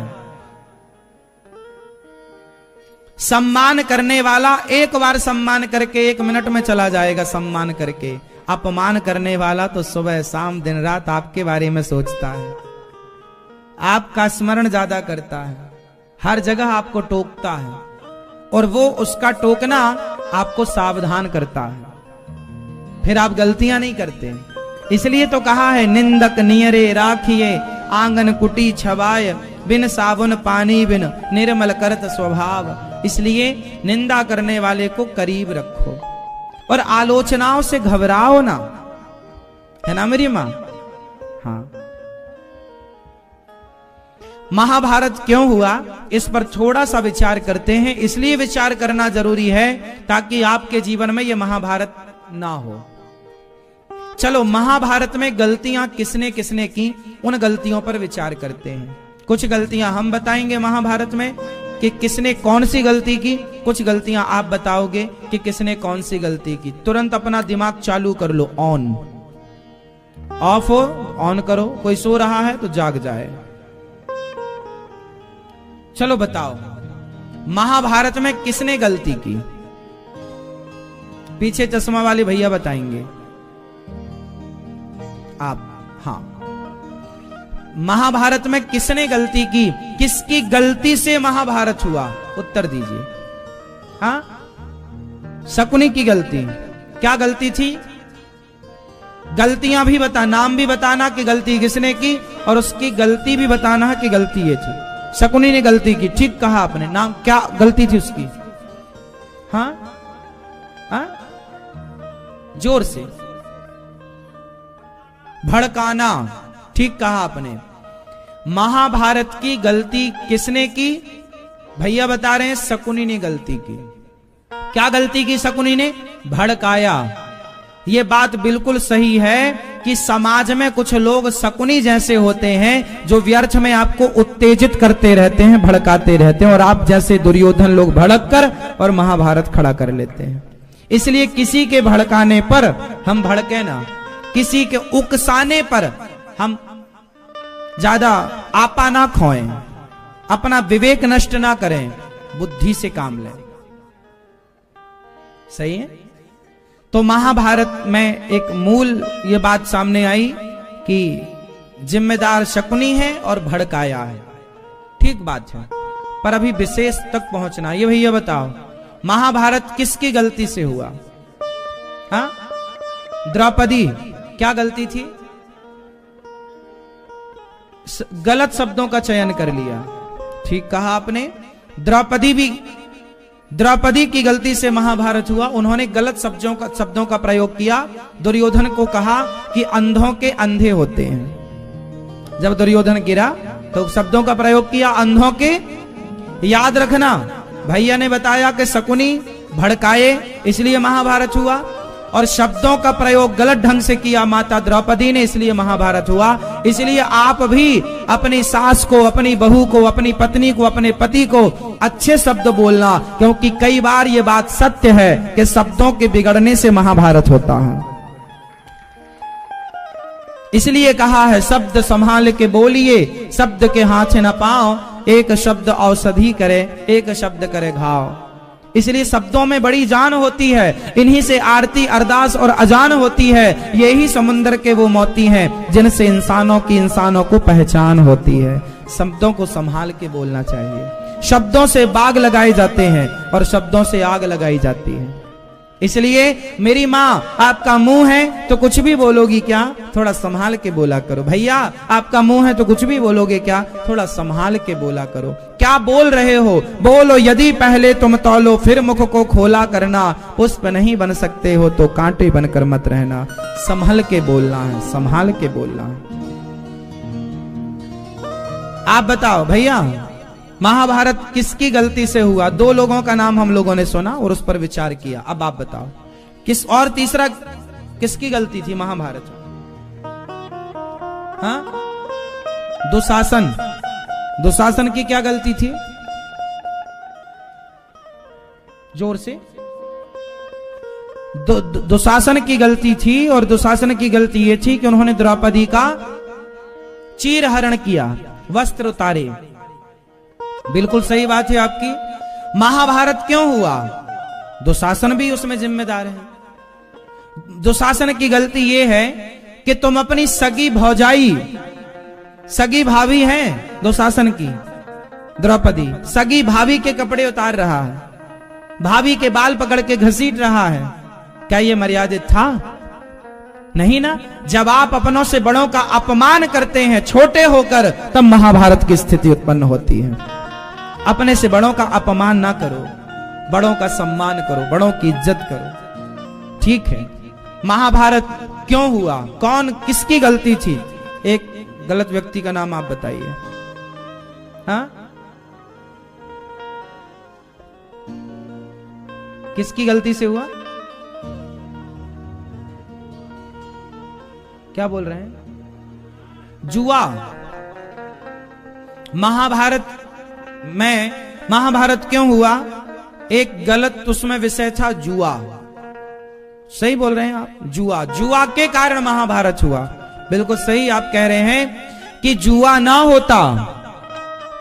सम्मान करने वाला एक बार सम्मान करके 1 मिनट में चला जाएगा सम्मान करके, अपमान करने वाला तो सुबह शाम दिन रात आपके बारे में सोचता है, आपका स्मरण ज्यादा करता है, हर जगह आपको टोकता है, और वो उसका टोकना आपको सावधान करता है, फिर आप गलतियां नहीं करते। इसलिए तो कहा है, निंदक नियरे राखिए आंगन कुटी छवाय, बिन साबुन पानी बिन निर्मल करत स्वभाव। इसलिए निंदा करने वाले को करीब रखो और आलोचनाओं से घबराओ ना, है ना मेरी मां? हाँ। महाभारत क्यों हुआ, इस पर थोड़ा सा विचार करते हैं। इसलिए विचार करना जरूरी है ताकि आपके जीवन में यह महाभारत ना हो। चलो, महाभारत में गलतियां किसने किसने की, उन गलतियों पर विचार करते हैं। कुछ गलतियां हम बताएंगे महाभारत में कि किसने कौन सी गलती की, कुछ गलतियां आप बताओगे कि किसने कौन सी गलती की। तुरंत अपना दिमाग चालू कर लो, ऑन ऑफ हो ऑन करो, कोई सो रहा है तो जाग जाए। चलो बताओ, महाभारत में किसने गलती की? पीछे चश्मा वाले भैया बताएंगे आप। हाँ, महाभारत में किसने गलती की, किसकी गलती से महाभारत हुआ, उत्तर दीजिए। हाँ, शकुनी की गलती। क्या गलती थी? गलतियां भी बता, नाम भी बताना कि गलती किसने की, और उसकी गलती भी बताना कि गलती ये थी। शकुनी ने गलती की, ठीक कहा आपने। नाम क्या गलती थी उसकी? हाँ हाँ, जोर से। भड़काना, ठीक कहा आपने। महाभारत की गलती किसने की? भैया बता रहे हैं शकुनी ने गलती की। क्या गलती की शकुनी ने? भड़काया। ये बात बिल्कुल सही है कि समाज में कुछ लोग शकुनी जैसे होते हैं जो व्यर्थ में आपको उत्तेजित करते रहते हैं, भड़काते रहते हैं, और आप जैसे दुर्योधन लोग भड़क कर और महाभारत खड़ा कर लेते हैं। इसलिए किसी के भड़काने पर हम भड़के ना, किसी के उकसाने पर हम ज्यादा आपा ना खोएं, अपना विवेक नष्ट ना करें, बुद्धि से काम लें। सही है? तो महाभारत में एक मूल ये बात सामने आई कि जिम्मेदार शकुनी है और भड़काया है। ठीक बात है, पर अभी विशेष तक पहुंचना। ये भैया बताओ, महाभारत किसकी गलती से हुआ? हाँ, द्रौपदी। क्या गलती थी? गलत शब्दों का चयन कर लिया। ठीक कहा आपने। द्रौपदी की गलती से महाभारत हुआ। उन्होंने गलत शब्दों का प्रयोग किया। दुर्योधन को कहा कि अंधों के अंधे होते हैं। जब दुर्योधन गिरा तो शब्दों का प्रयोग किया, अंधों के। याद रखना, भैया ने बताया कि शकुनी भड़काए इसलिए महाभारत हुआ, और शब्दों का प्रयोग गलत ढंग से किया माता द्रौपदी ने, इसलिए महाभारत हुआ। इसलिए आप भी अपनी सास को, अपनी बहू को, अपनी पत्नी को, अपने पति को अच्छे शब्द बोलना, क्योंकि कई बार ये बात सत्य है कि शब्दों के बिगड़ने से महाभारत होता है। इसलिए कहा है, शब्द संभाल के बोलिए, शब्द के हाथ न पाओ, एक शब्द औषधि करे, एक शब्द करे घाव। इसलिए शब्दों में बड़ी जान होती है। इन्हीं से आरती, अरदास और अजान होती है। यही समुद्र के वो मोती हैं जिनसे इंसानों को पहचान होती है। शब्दों को संभाल के बोलना चाहिए। शब्दों से बाग लगाए जाते हैं और शब्दों से आग लगाई जाती है। इसलिए मेरी माँ, आपका मुंह है तो कुछ भी बोलोगी क्या, थोड़ा संभाल के बोला करो। भैया, आपका मुंह है तो कुछ भी बोलोगे क्या, थोड़ा संभाल के बोला करो। क्या बोल रहे हो बोलो, यदि पहले तुम तौलो फिर मुख को खोला करना, पुष्प नहीं बन सकते हो तो कांटे बनकर मत रहना। संभल के बोलना है, संभाल के बोलना है। आप बताओ भैया, महाभारत किसकी गलती से हुआ? 2 लोगों का नाम हम लोगों ने सुना और उस पर विचार किया। अब आप बताओ किस, और तीसरा किसकी गलती थी महाभारत? हाँ, दुशासन। दुशासन की क्या गलती थी? जोर से। दुशासन की गलती थी, और दुशासन की गलती यह थी कि उन्होंने द्रौपदी का चीर हरण किया, वस्त्र उतारे। बिल्कुल सही बात है आपकी। महाभारत क्यों हुआ? दुशासन भी उसमें जिम्मेदार है। दुशासन की गलती यह है कि तुम अपनी सगी भौजाई, सगी भाभी हैं दुशासन की, द्रौपदी सगी भाभी के कपड़े उतार रहा है, भाभी के बाल पकड़ के घसीट रहा है। क्या यह मर्यादित था? नहीं ना। जब आप अपनों से बड़ों का अपमान करते हैं छोटे होकर, तब महाभारत की स्थिति उत्पन्न होती है। अपने से बड़ों का अपमान ना करो, बड़ों का सम्मान करो, बड़ों की इज्जत करो। ठीक है, महाभारत क्यों हुआ? कौन, किसकी गलती थी? एक गलत व्यक्ति का नाम आप बताइए। हाँ, किसकी गलती से हुआ? क्या बोल रहे हैं? जुआ। महाभारत क्यों हुआ? एक गलत उसमें विषय था, जुआ। सही बोल रहे हैं आप, जुआ के कारण महाभारत हुआ। बिल्कुल सही आप कह रहे हैं कि जुआ ना होता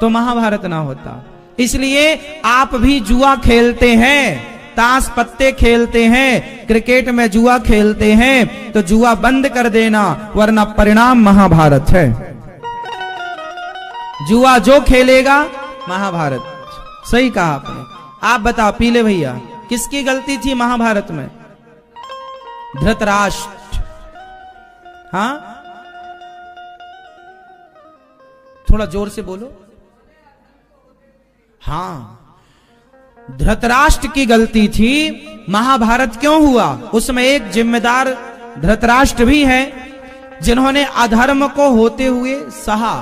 तो महाभारत ना होता। इसलिए आप भी जुआ खेलते हैं, ताश पत्ते खेलते हैं, क्रिकेट में जुआ खेलते हैं, तो जुआ बंद कर देना, वरना परिणाम महाभारत है। जुआ जो खेलेगा महाभारत। सही कहा आपने। आप बताओ पीले भैया, किसकी गलती थी महाभारत में? धृतराष्ट्र। हाँ, थोड़ा जोर से बोलो। हाँ, धृतराष्ट्र की गलती थी। महाभारत क्यों हुआ? उसमें एक जिम्मेदार धृतराष्ट्र भी है, जिन्होंने अधर्म को होते हुए सहा,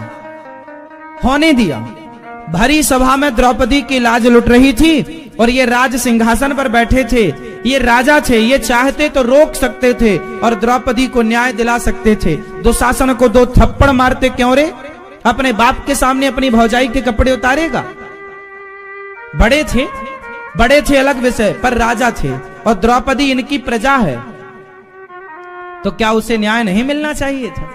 होने दिया। भरी सभा में द्रौपदी की लाज लुट रही थी और ये राज सिंहासन पर बैठे थे, ये राजा थे, ये चाहते तो रोक सकते थे और द्रौपदी को न्याय दिला सकते थे। दुशासन को 2 थप्पड़ मारते क्यों रे? अपने बाप के सामने अपनी भौजाई के कपड़े उतारेगा? बड़े थे अलग विषय, पर राजा थे और द्रौपदी इनकी प्रजा है, तो क्या उसे न्याय नहीं मिलना चाहिए था?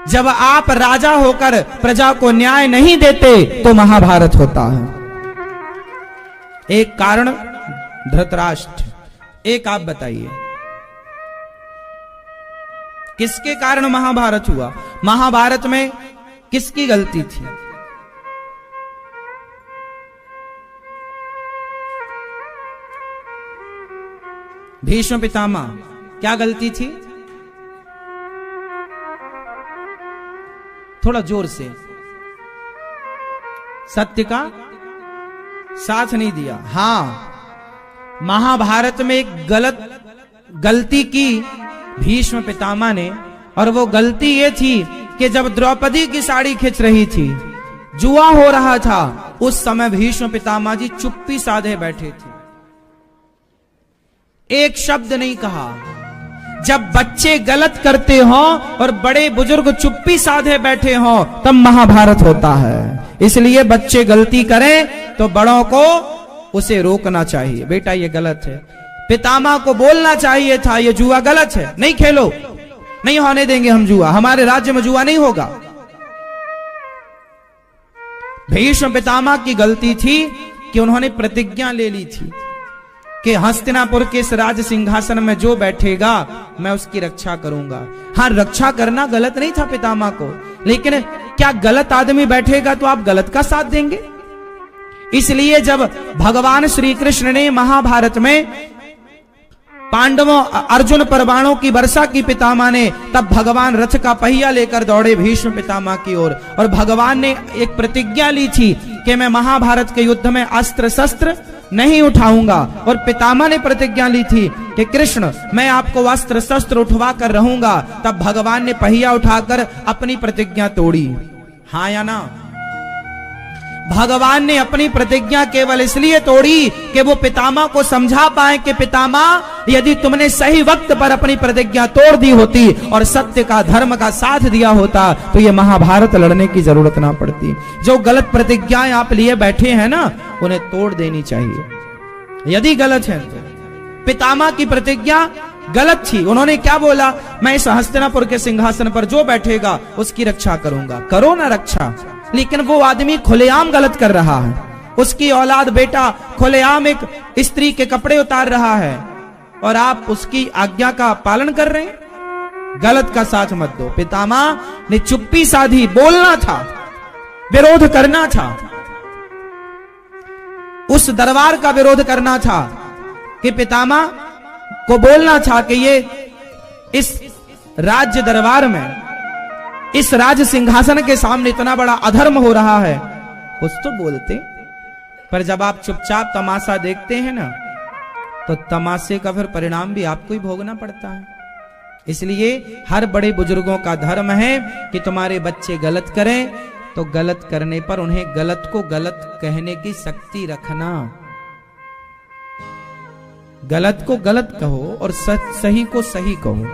जब आप राजा होकर प्रजा को न्याय नहीं देते तो महाभारत होता है। एक कारण धृतराष्ट्र। एक आप बताइए किसके कारण महाभारत हुआ? महाभारत में किसकी गलती थी? भीष्म पितामह, क्या गलती थी? थोड़ा जोर से। सत्य का साथ नहीं दिया। हां, महाभारत में एक गलती की भीष्म पितामह ने, और वो गलती ये थी कि जब द्रौपदी की साड़ी खींच रही थी, जुआ हो रहा था, उस समय भीष्म पितामह जी चुप्पी साधे बैठे थे, एक शब्द नहीं कहा। जब बच्चे गलत करते हो और बड़े बुजुर्ग चुप्पी साधे बैठे हो, तब महाभारत होता है। इसलिए बच्चे गलती करें तो बड़ों को उसे रोकना चाहिए। बेटा ये गलत है, पितामह को बोलना चाहिए था ये जुआ गलत है, नहीं खेलो, नहीं होने देंगे हम जुआ, हमारे राज्य में जुआ नहीं होगा। भीष्म पितामह की गलती थी कि उन्होंने प्रतिज्ञा ले ली थी कि हस्तिनापुर के इस राज सिंहासन में जो बैठेगा मैं उसकी रक्षा करूंगा। हाँ, रक्षा करना गलत नहीं था पितामह को, लेकिन क्या गलत आदमी बैठेगा तो आप गलत का साथ देंगे? इसलिए जब भगवान श्री कृष्ण ने महाभारत में पांडवों अर्जुन पर बाणों की वर्षा की पितामह ने, तब भगवान रथ का पहिया लेकर दौड़े भीष्म पितामह की ओर, और भगवान ने एक प्रतिज्ञा ली थी कि मैं महाभारत के युद्ध में अस्त्र शस्त्र नहीं उठाऊंगा। और पितामह ने प्रतिज्ञा ली थी कि कृष्ण मैं आपको अस्त्र शस्त्र उठवा कर रहूंगा। तब भगवान ने पहिया उठाकर अपनी प्रतिज्ञा तोड़ी। हाँ या ना? भगवान ने अपनी प्रतिज्ञा केवल इसलिए तोड़ी कि वो पितामह को समझा पाए कि पितामह, यदि तुमने सही वक्त पर अपनी प्रतिज्ञा तोड़ दी होती और सत्य का धर्म का साथ दिया होता तो ये महाभारत लड़ने की जरूरत ना पड़ती। जो गलत प्रतिज्ञाएं आप लिए बैठे हैं ना, उन्हें तोड़ देनी चाहिए यदि गलत है तो। पितामह की प्रतिज्ञा गलत थी। उन्होंने क्या बोला? मैं इस हस्तिनापुर के सिंहासन पर जो बैठेगा उसकी रक्षा करूंगा। करो ना रक्षा, लेकिन वो आदमी खुलेआम गलत कर रहा है। उसकी औलाद बेटा खुलेआम एक स्त्री के कपड़े उतार रहा है और आप उसकी आज्ञा का पालन कर रहे हैं। गलत का साथ मत दो। पितामह ने चुप्पी साधी, बोलना था, विरोध करना था, उस दरबार का विरोध करना था कि पितामह को बोलना था कि ये इस राज्य दरबार में, इस राज सिंहासन के सामने इतना बड़ा अधर्म हो रहा है। कुछ तो बोलते, पर जब आप चुपचाप तमाशा देखते हैं ना, तो तमाशे का फिर परिणाम भी आपको ही भोगना पड़ता है। इसलिए हर बड़े बुजुर्गों का धर्म है कि तुम्हारे बच्चे गलत करें तो गलत करने पर उन्हें गलत को गलत कहने की शक्ति रखना। गलत को गलत कहो और सही को सही कहो।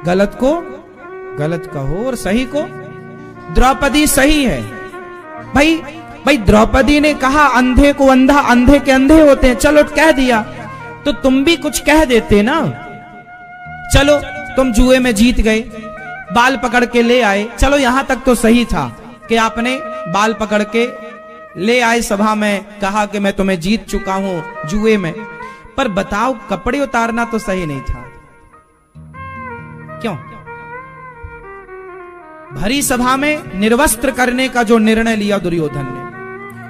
गलत को गलत कहो और सही को। द्रौपदी सही है भाई द्रौपदी ने कहा अंधे को अंधा, अंधे के अंधे होते हैं, चलो कह दिया, तो तुम भी कुछ कह देते ना। चलो तुम जुए में जीत गए, बाल पकड़ के ले आए, चलो यहां तक तो सही था कि आपने बाल पकड़ के ले आए सभा में, कहा कि मैं तुम्हें जीत चुका हूं जुए में। पर बताओ, कपड़े उतारना तो सही नहीं था। क्यों? भरी सभा में निर्वस्त्र करने का जो निर्णय लिया दुर्योधन ने,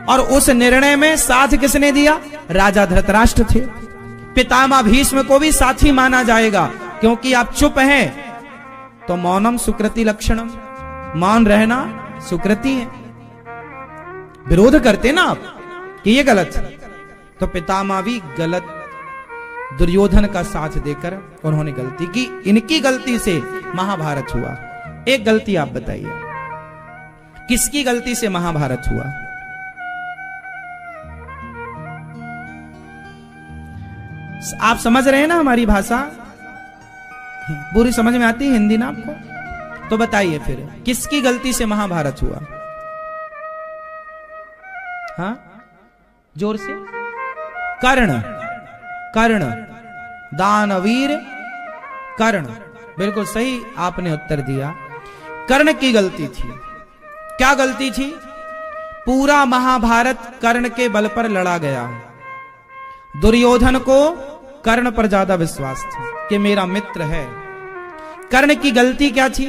और उस निर्णय में साथ किसने दिया? राजा धृतराष्ट्र थे। पितामह भीष्म को भी साथी माना जाएगा, क्योंकि आप चुप हैं तो मौनम सुकृति लक्षणम, मौन रहना सुकृति है। विरोध करते ना आप कि ये गलत है, तो पितामह भी गलत दुर्योधन का साथ देकर उन्होंने गलती की। इनकी गलती से महाभारत हुआ। एक गलती आप बताइए, किसकी गलती से महाभारत हुआ? आप समझ रहे हैं ना हमारी भाषा? पूरी समझ में आती है हिंदी ना आपको? तो बताइए फिर, किसकी गलती से महाभारत हुआ? हाँ, जोर से। कर्ण, कर्ण, दानवीर कर्ण। बिल्कुल सही आपने उत्तर दिया। कर्ण की गलती थी। क्या गलती थी? पूरा महाभारत कर्ण के बल पर लड़ा गया। दुर्योधन को कर्ण पर ज्यादा विश्वास था कि मेरा मित्र है। कर्ण की गलती क्या थी?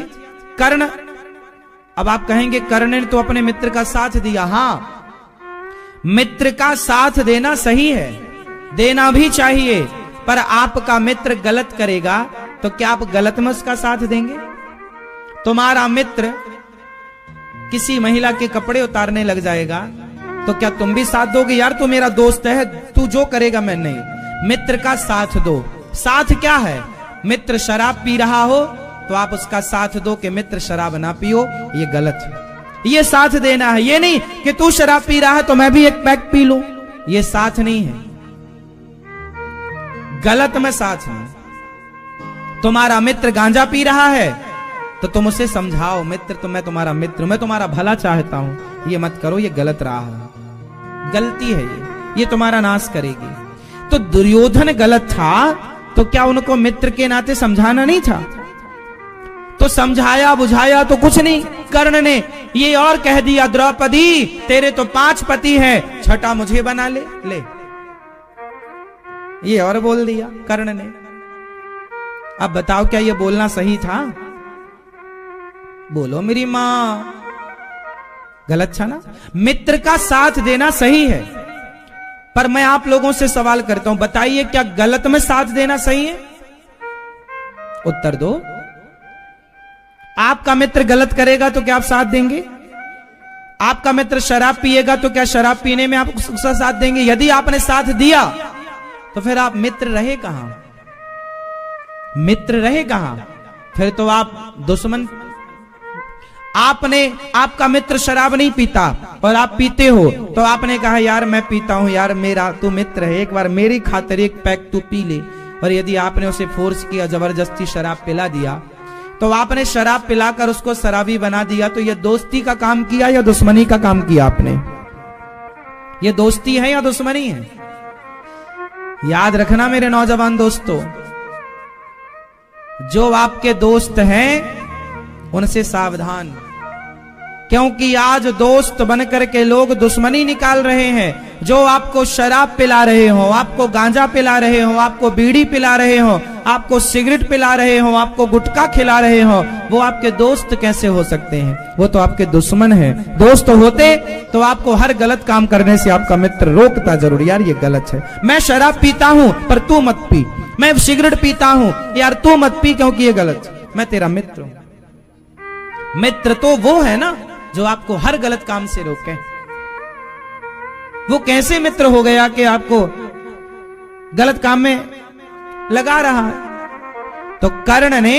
कर्ण, अब आप कहेंगे कर्ण ने तो अपने मित्र का साथ दिया। हां, मित्र का साथ देना सही है, देना भी चाहिए, पर आपका मित्र गलत करेगा तो क्या आप गलत में उसका साथ देंगे? तुम्हारा मित्र किसी महिला के कपड़े उतारने लग जाएगा तो क्या तुम भी साथ दोगे? यार तू मेरा दोस्त है, तू जो करेगा मैं नहीं। मित्र का साथ दो। साथ क्या है? मित्र शराब पी रहा हो तो आप उसका साथ दो कि मित्र शराब ना पियो, ये गलत है। ये साथ देना है, ये नहीं कि तू शराब पी रहा है तो मैं भी एक पैक पी लूं, ये साथ नहीं है। गलत में साथ नहीं। तुम्हारा मित्र गांजा पी रहा है तो तुम उसे समझाओ, मित्र तो मैं तुम्हारा मित्र, मैं तुम्हारा भला चाहता हूं, ये मत करो, ये गलत रहा है, गलती है ये तुम्हारा नाश करेगी। तो दुर्योधन गलत था तो क्या उनको मित्र के नाते समझाना नहीं था? तो समझाया बुझाया तो कुछ नहीं। कर्ण ने ये और कह दिया, द्रौपदी तेरे तो 5 पति हैं, छठा मुझे बना ले। ये और बोल दिया कर्ण ने। अब बताओ, क्या ये बोलना सही था? बोलो मेरी मां, गलत था ना? मित्र का साथ देना सही है, पर मैं आप लोगों से सवाल करता हूं, बताइए क्या गलत में साथ देना सही है? उत्तर दो। आपका मित्र गलत करेगा तो क्या आप साथ देंगे? आपका मित्र शराब पिएगा तो क्या शराब पीने में आप उसका साथ देंगे? यदि आपने साथ दिया तो फिर आप मित्र रहे कहां? मित्र रहे कहां? फिर तो आप दुश्मन। आपका मित्र शराब नहीं पीता और आप पीते हो, तो आपने कहा यार मैं पीता हूं, यार मेरा तू मित्र है, एक बार मेरी खातिर एक पैक तू पी ले। और यदि आपने उसे फोर्स किया, जबरदस्ती शराब पिला दिया, तो आपने शराब पिलाकर उसको शराबी बना दिया, तो यह दोस्ती का काम किया या दुश्मनी का काम किया आपने? ये दोस्ती है या दुश्मनी है? याद रखना मेरे नौजवान दोस्तों, जो आपके दोस्त हैं उनसे सावधान। क्योंकि आज दोस्त बनकर के लोग दुश्मनी निकाल रहे हैं। जो आपको शराब पिला रहे हो, आपको गांजा पिला रहे हो, आपको बीड़ी पिला रहे हो, आपको सिगरेट पिला रहे हो, आपको गुटखा खिला रहे हो, वो आपके दोस्त कैसे हो सकते हैं? वो तो आपके दुश्मन हैं। दोस्त होते तो आपको हर गलत काम करने से आपका मित्र रोकता जरूर, यार ये गलत है, मैं शराब पीता हूं पर तू मत पी, मैं सिगरेट पीता हूं यार तू मत पी क्योंकि ये गलत, मैं तेरा मित्र हूं। मित्र तो वो है ना जो आपको हर गलत काम से रोके। वो कैसे मित्र हो गया कि आपको गलत काम में लगा रहा है? तो कर्ण ने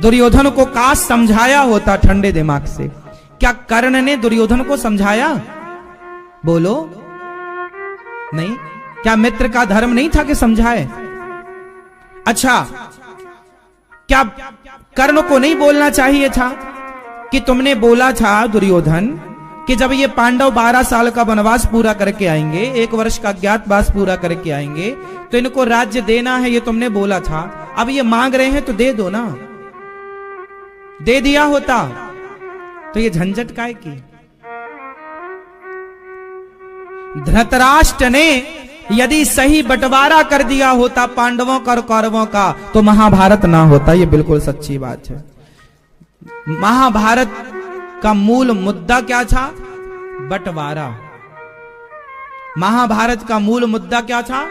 दुर्योधन को काश समझाया होता ठंडे दिमाग से। क्या कर्ण ने दुर्योधन को समझाया? बोलो नहीं। क्या मित्र का धर्म नहीं था कि समझाए? अच्छा, क्या कर्ण को नहीं बोलना चाहिए था कि तुमने बोला था दुर्योधन कि जब ये पांडव 12 साल का वनवास पूरा करके आएंगे, 1 वर्ष का अज्ञातवास पूरा करके आएंगे, तो इनको राज्य देना है, ये तुमने बोला था। अब ये मांग रहे हैं तो दे दो ना। दे दिया होता तो ये झंझट काहे की? धृतराष्ट्र ने यदि सही बंटवारा कर दिया होता पांडवों का और कौरवों का तो महाभारत ना होता। ये बिल्कुल सच्ची बात है। महाभारत का मूल मुद्दा क्या था? बंटवारा। महाभारत का मूल मुद्दा क्या था?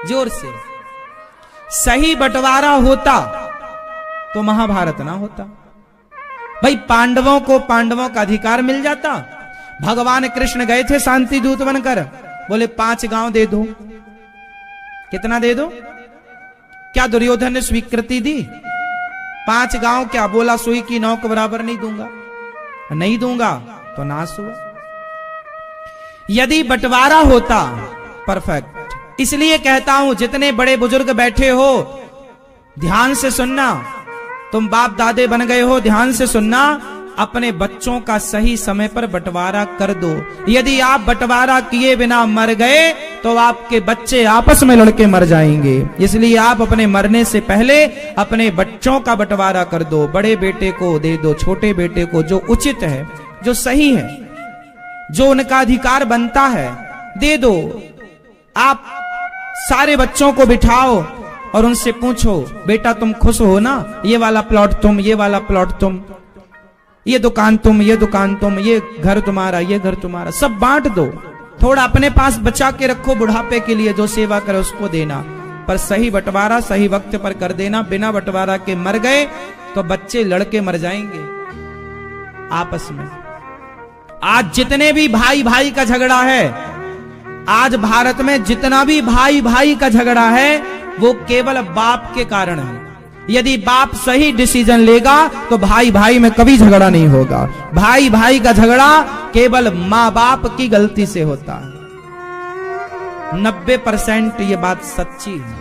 जोर से। सही बंटवारा होता तो महाभारत ना होता। भाई पांडवों को पांडवों का अधिकार मिल जाता। भगवान कृष्ण गए थे शांति दूत बनकर, बोले 5 गांव दे दो। कितना दे दो? क्या दुर्योधन ने स्वीकृति दी? 5 गांव क्या? बोला सुई की नौ के बराबर नहीं दूंगा। नहीं दूंगा तो नाश हुआ। यदि बंटवारा होता, परफेक्ट। इसलिए कहता हूं जितने बड़े बुजुर्ग बैठे हो ध्यान से सुनना। तुम बाप दादे बन गए हो, ध्यान से सुनना। अपने बच्चों का सही समय पर बंटवारा कर दो। यदि आप बंटवारा किए बिना मर गए तो आपके बच्चे आपस में लड़के मर जाएंगे। इसलिए आप अपने मरने से पहले अपने बच्चों का बंटवारा कर दो। बड़े बेटे को दे दो, छोटे बेटे को, जो उचित है, जो सही है, जो उनका अधिकार बनता है, दे दो। आप सारे बच्चों को बिठाओ और उनसे पूछो, बेटा तुम खुश हो ना? ये वाला प्लॉट तुम, ये वाला प्लॉट तुम, ये दुकान तुम, ये दुकान तुम, ये घर तुम्हारा, ये घर तुम्हारा, सब बांट दो। थोड़ा अपने पास बचा के रखो बुढ़ापे के लिए, जो सेवा करे उसको देना, पर सही बंटवारा सही वक्त पर कर देना। बिना बंटवारा के मर गए तो बच्चे लड़के मर जाएंगे आपस में। आज जितने भी भाई भाई का झगड़ा है, आज भारत में जितना भी भाई भाई का झगड़ा है वो केवल बाप के कारण है। यदि बाप सही डिसीजन लेगा तो भाई भाई में कभी झगड़ा नहीं होगा। भाई भाई का झगड़ा केवल माँ बाप की गलती से होता है। 90% ये बात सच्ची है।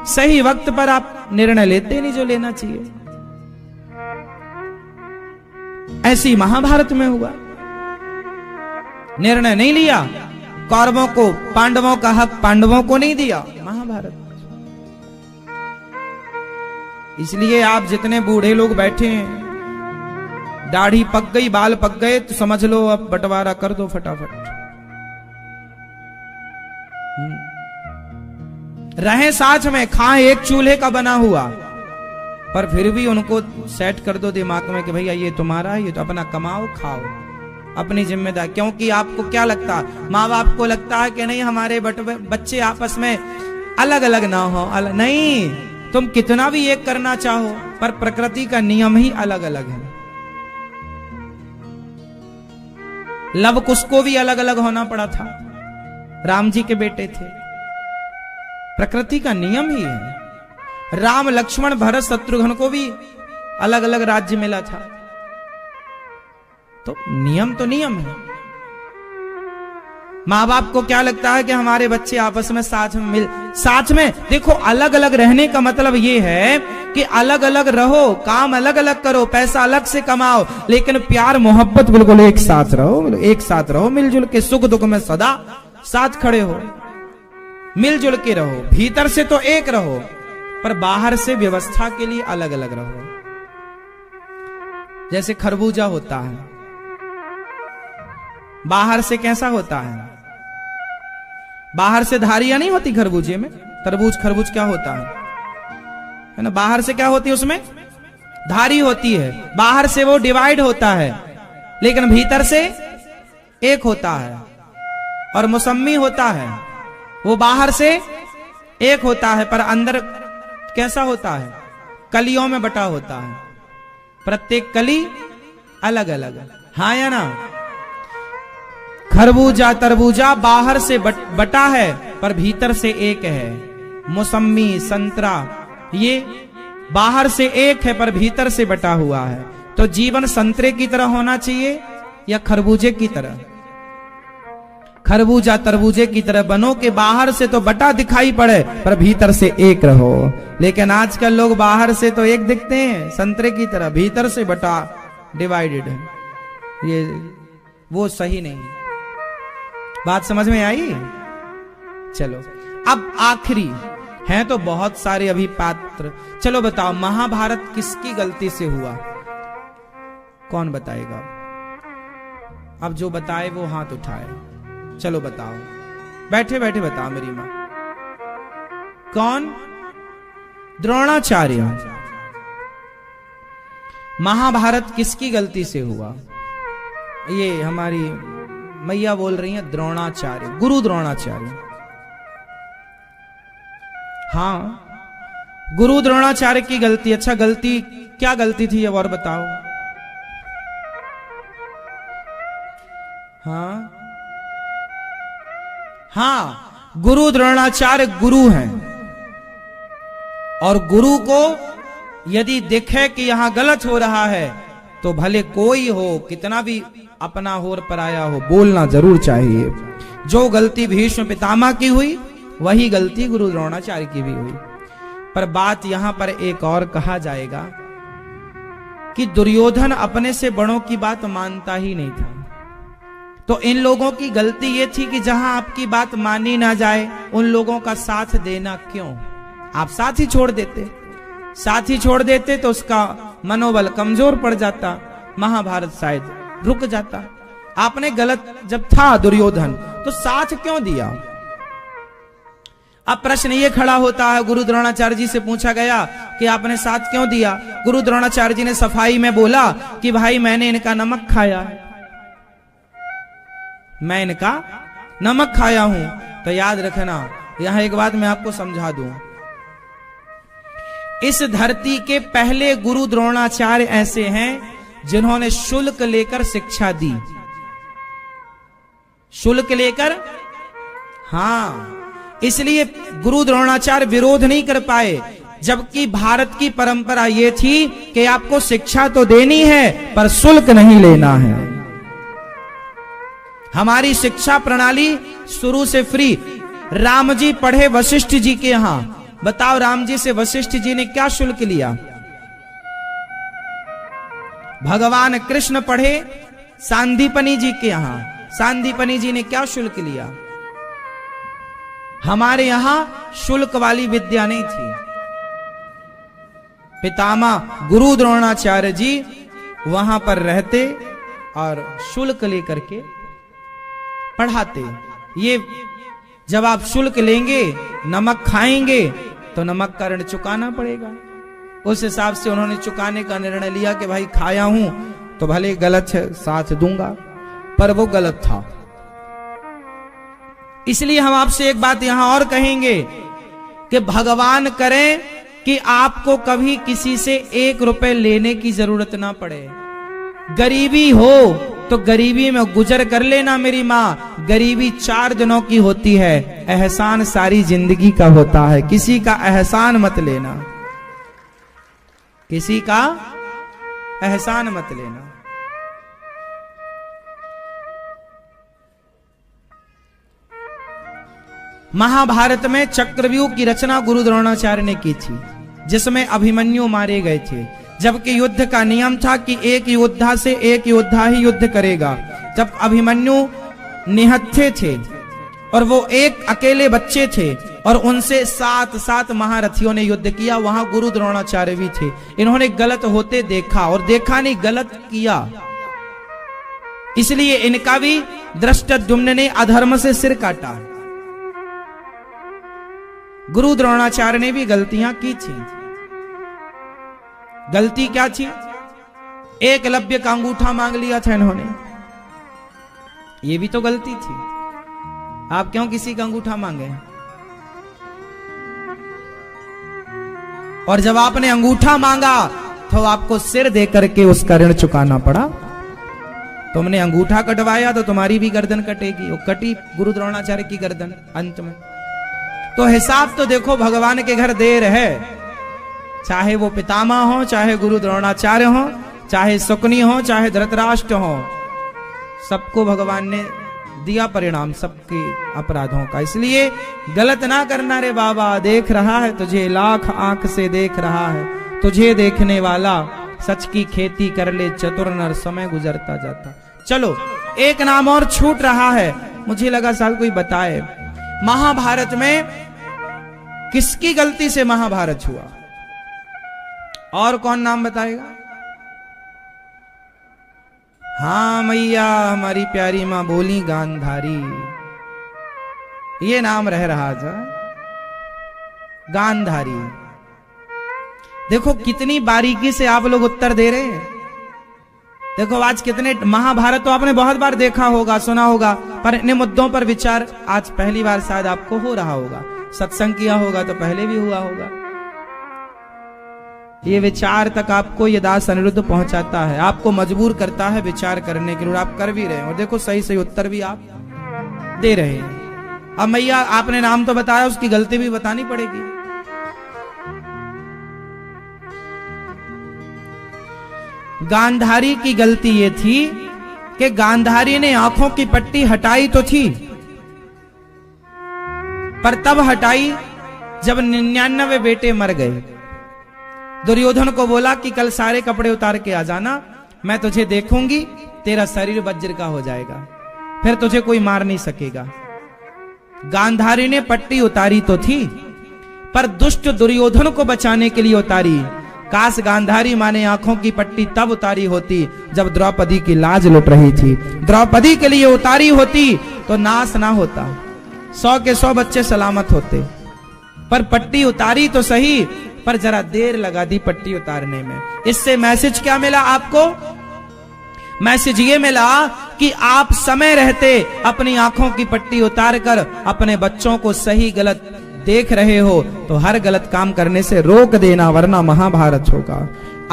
सही वक्त पर आप निर्णय लेते नहीं जो लेना चाहिए। ऐसी महाभारत में हुआ। निर्णय नहीं लिया, कौरवों को पांडवों का हक पांडवों को नहीं दिया। महाभारत। इसलिए आप जितने बूढ़े लोग बैठे हैं, दाढ़ी पक गई, बाल पक गए, तो समझ लो अब बंटवारा कर दो फटाफट। रहे साथ में, खाएं एक चूल्हे का बना हुआ, पर फिर भी उनको सेट कर दो दिमाग में कि भैया ये तुम्हारा है, ये तो अपना कमाओ खाओ, अपनी जिम्मेदारी। क्योंकि आपको क्या लगता है, माँ बाप को लगता है कि नहीं हमारे बच्चे आपस में अलग अलग ना हो। नहीं, तुम कितना भी एक करना चाहो, पर प्रकृति का नियम ही अलग अलग है। लव कुश को भी अलग अलग होना पड़ा था। राम जी के बेटे थे। प्रकृति का नियम ही है। राम लक्ष्मण भरत शत्रुघ्न को भी अलग अलग राज्य मिला था। तो नियम है। माँ बाप को क्या लगता है कि हमारे बच्चे आपस में साथ में देखो, अलग अलग रहने का मतलब ये है कि अलग अलग रहो, काम अलग अलग करो, पैसा अलग से कमाओ, लेकिन प्यार मोहब्बत बिल्कुल एक साथ रहो। एक साथ रहो, मिलजुल के, सुख दुख में सदा साथ खड़े हो, मिलजुल के रहो। भीतर से तो एक रहो, पर बाहर से व्यवस्था के लिए अलग अलग रहो। जैसे खरबूजा होता है, बाहर से कैसा होता है? बाहर से धारियां नहीं होती खरबूजे में। खरबूज क्या होता है ना? बाहर से क्या होती है? उसमें धारी होती है। बाहर से वो डिवाइड होता है, लेकिन भीतर से एक होता है। और मौसमी होता है, वो बाहर से एक होता है, पर अंदर कैसा होता है? कलियों में बटा होता है। प्रत्येक कली अलग अलग है, हाँ या ना? खरबूजा तरबूजा बाहर से बटा है, पर भीतर से एक है। मौसमी संतरा ये बाहर से एक है, पर भीतर से बटा हुआ है। तो जीवन संतरे की तरह होना चाहिए या खरबूजे की तरह? खरबूजा तरबूजे की तरह बनो कि बाहर से तो बटा दिखाई पड़े, पर भीतर से एक रहो। लेकिन आजकल लोग बाहर से तो एक दिखते हैं संतरे की तरह, भीतर से बटा डिवाइडेड है। ये वो सही नहीं। बात समझ में आई? चलो अब आखिरी हैं तो बहुत सारे अभी पात्र। चलो बताओ, महाभारत किसकी गलती से हुआ? कौन बताएगा? अब जो बताए वो हाथ उठाए। चलो बताओ, बैठे बैठे बताओ मेरी मां। कौन? द्रोणाचार्य। महाभारत किसकी गलती से हुआ? ये हमारी मैया बोल रही हैं द्रोणाचार्य, गुरु द्रोणाचार्य। हाँ, गुरु द्रोणाचार्य की गलती। अच्छा, गलती क्या गलती थी अब और बताओ। हाँ हाँ, गुरु द्रोणाचार्य गुरु हैं, और गुरु को यदि दिखे कि यहां गलत हो रहा है तो भले कोई हो, कितना भी अपना हो और पराया हो, बोलना जरूर चाहिए। जो गलती भीष्म पितामह की हुई, वही गलती गुरु द्रोणाचार्य की भी हुई। पर बात यहां पर एक और कहा जाएगा कि दुर्योधन अपने से बड़ों की बात मानता ही नहीं था। तो इन लोगों की गलती ये थी कि जहां आपकी बात मानी ना जाए, उन लोगों का साथ देना क्यों? आप साथ ही छोड़ देते। साथ ही छोड़ देते तो उसका मनोबल कमजोर पड़ जाता, महाभारत शायद रुक जाता। आपने गलत जब था दुर्योधन, तो साथ क्यों दिया? अब प्रश्न ये खड़ा होता है, गुरु द्रोणाचार्य जी से पूछा गया कि आपने साथ क्यों दिया? गुरु द्रोणाचार्य जी ने सफाई में बोला कि भाई मैंने इनका नमक खाया, मैं इनका नमक खाया हूं। तो याद रखना, यहां एक बात मैं आपको समझा दूं। इस धरती के पहले गुरु द्रोणाचार्य ऐसे हैं जिन्होंने शुल्क लेकर शिक्षा दी। शुल्क लेकर, हां, इसलिए गुरु द्रोणाचार्य विरोध नहीं कर पाए। जबकि भारत की परंपरा यह थी कि आपको शिक्षा तो देनी है, पर शुल्क नहीं लेना है। हमारी शिक्षा प्रणाली शुरू से फ्री। राम जी पढ़े वशिष्ठ जी के यहां, बताओ राम जी से वशिष्ठ जी ने क्या शुल्क लिया? भगवान कृष्ण पढ़े सांदीपनी जी के यहां, सांदीपनी जी ने क्या शुल्क लिया? हमारे यहां शुल्क वाली विद्या नहीं थी। पितामह गुरु द्रोणाचार्य जी वहां पर रहते और शुल्क लेकर के पढ़ाते। ये जब आप शुल्क लेंगे, नमक खाएंगे, तो नमक का ऋण चुकाना पड़ेगा। उस हिसाब से उन्होंने चुकाने का निर्णय लिया कि भाई खाया हूं तो भले गलत है, साथ दूंगा, पर वो गलत था। इसलिए हम आपसे एक बात यहां और कहेंगे कि भगवान करें कि आपको कभी किसी से 1 रुपए लेने की जरूरत ना पड़े। गरीबी हो तो गरीबी में गुजर कर लेना मेरी माँ। गरीबी 4 दिनों की होती है, एहसान सारी जिंदगी का होता है। किसी का एहसान मत लेना, किसी का एहसान मत लेना। महाभारत में चक्रव्यूह की रचना गुरु द्रोणाचार्य ने की थी, जिसमें अभिमन्यु मारे गए थे। जबकि युद्ध का नियम था कि एक योद्धा से एक योद्धा ही युद्ध करेगा। जब अभिमन्यु निहत्थे थे और वो एक अकेले बच्चे थे, और उनसे 7 महारथियों ने युद्ध किया। वहां गुरु द्रोणाचार्य भी थे। इन्होंने गलत होते देखा और देखा नहीं, गलत किया। इसलिए इनका भी धृष्टद्युम्न ने अधर्म से सिर काटा। गुरु द्रोणाचार्य ने भी गलतियां की थी। गलती क्या थी? एकलव्य का अंगूठा मांग लिया था इन्होंने, ये भी तो गलती थी। आप क्यों किसी का अंगूठा मांगे? और जब आपने अंगूठा मांगा तो आपको सिर दे करके उसका ऋण चुकाना पड़ा। तुमने अंगूठा कटवाया तो तुम्हारी भी गर्दन कटेगी। वो कटी गुरु द्रोणाचार्य की गर्दन अंत में। तो हिसाब तो देखो, भगवान के घर देर है। चाहे वो पितामह हो, चाहे गुरु द्रोणाचार्य हो, चाहे शुकनी हो, चाहे धृतराष्ट्र हो, सबको भगवान ने दिया परिणाम सबके अपराधों का। इसलिए गलत ना करना रे बाबा, देख रहा है तुझे, लाख आंख से देख रहा है तुझे देखने वाला। सच की खेती कर ले चतुर नर, समय गुजरता जाता। चलो एक नाम और छूट रहा है, मुझे लगा साल कोई बताए। महाभारत में किसकी गलती से महाभारत हुआ? और कौन नाम बताएगा? हाँ मैया, हमारी प्यारी मां बोली गांधारी, ये नाम रह रहा था, गांधारी। देखो कितनी बारीकी से आप लोग उत्तर दे रहे हैं। देखो आज कितने, महाभारत तो आपने बहुत बार देखा होगा, सुना होगा, पर इन मुद्दों पर विचार आज पहली बार शायद आपको हो रहा होगा। सत्संग किया होगा तो पहले भी हुआ होगा। ये विचार तक आपको ये दास अनिरुद्ध पहुंचाता है, आपको मजबूर करता है विचार करने के लिए, आप कर भी रहे हैं। और देखो सही सही उत्तर भी आप दे रहे हैं। अब मैया आपने नाम तो बताया, उसकी गलती भी बतानी पड़ेगी। गांधारी की गलती ये थी कि गांधारी ने आंखों की पट्टी हटाई तो थी, पर तब हटाई जब 99 बेटे मर गए। दुर्योधन को बोला कि कल सारे कपड़े उतार के आ जाना, मैं तुझे देखूंगी, तेरा शरीर वज्र का हो जाएगा, फिर तुझे कोई मार नहीं सकेगा। गांधारी ने पट्टी उतारी तो थी, पर दुष्ट दुर्योधन को बचाने के लिए उतारी। काश गांधारी मां ने आंखों की पट्टी तब उतारी होती जब द्रौपदी की लाज लुट रही थी। द्रौपदी के लिए उतारी होती तो नाश ना होता, 100 के 100 बच्चे सलामत होते। पर पट्टी उतारी तो सही, पर जरा देर लगा दी पट्टी उतारने में। इससे मैसेज क्या मिला आपको? मैसेज ये मिला कि आप समय रहते अपनी आंखों की पट्टी उतारकर अपने बच्चों को सही गलत देख रहे हो तो हर गलत काम करने से रोक देना, वरना महाभारत होगा।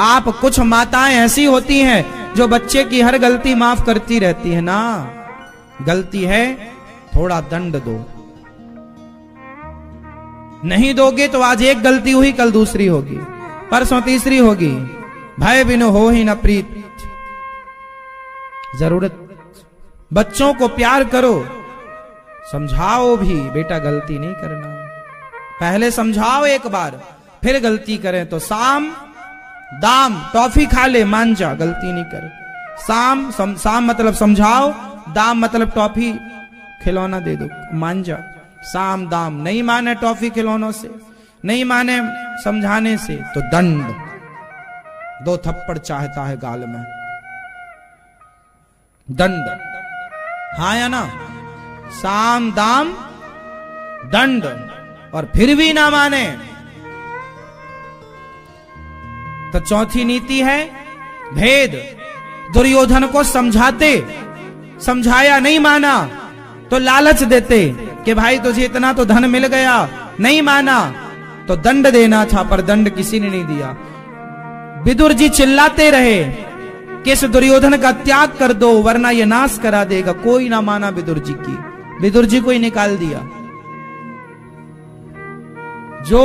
आप कुछ माताएं ऐसी होती हैं जो बच्चे की हर गलती माफ करती रहती है ना। गलती है, थोड़ा दंड दो, नहीं दोगे तो आज एक गलती हुई, कल दूसरी होगी, परसों तीसरी होगी। भय बिनु हो ही न प्रीत। जरूरत, बच्चों को प्यार करो, समझाओ भी, बेटा गलती नहीं करना। पहले समझाओ एक बार, फिर गलती करें तो साम दाम, टॉफी खा ले, मान जा, गलती नहीं कर। साम मतलब समझाओ, दाम मतलब टॉफी खिलौना दे दो, मान जा। साम दाम, नहीं माने टॉफी खिलौनों से, नहीं माने समझाने से तो दंड, 2 थप्पड़ चाहता है गाल में, दंड। हाँ या ना? साम दाम दंड। और फिर भी ना माने तो चौथी नीति है भेद। दुर्योधन को समझाते, समझाया नहीं माना तो लालच देते कि भाई तुझे इतना तो धन मिल गया, नहीं माना तो दंड देना था, पर दंड किसी ने नहीं दिया। विदुर जी चिल्लाते रहे कि इस दुर्योधन का त्याग कर दो वरना ये नाश करा देगा, कोई ना माना विदुर जी की। विदुर जी को ही निकाल दिया। जो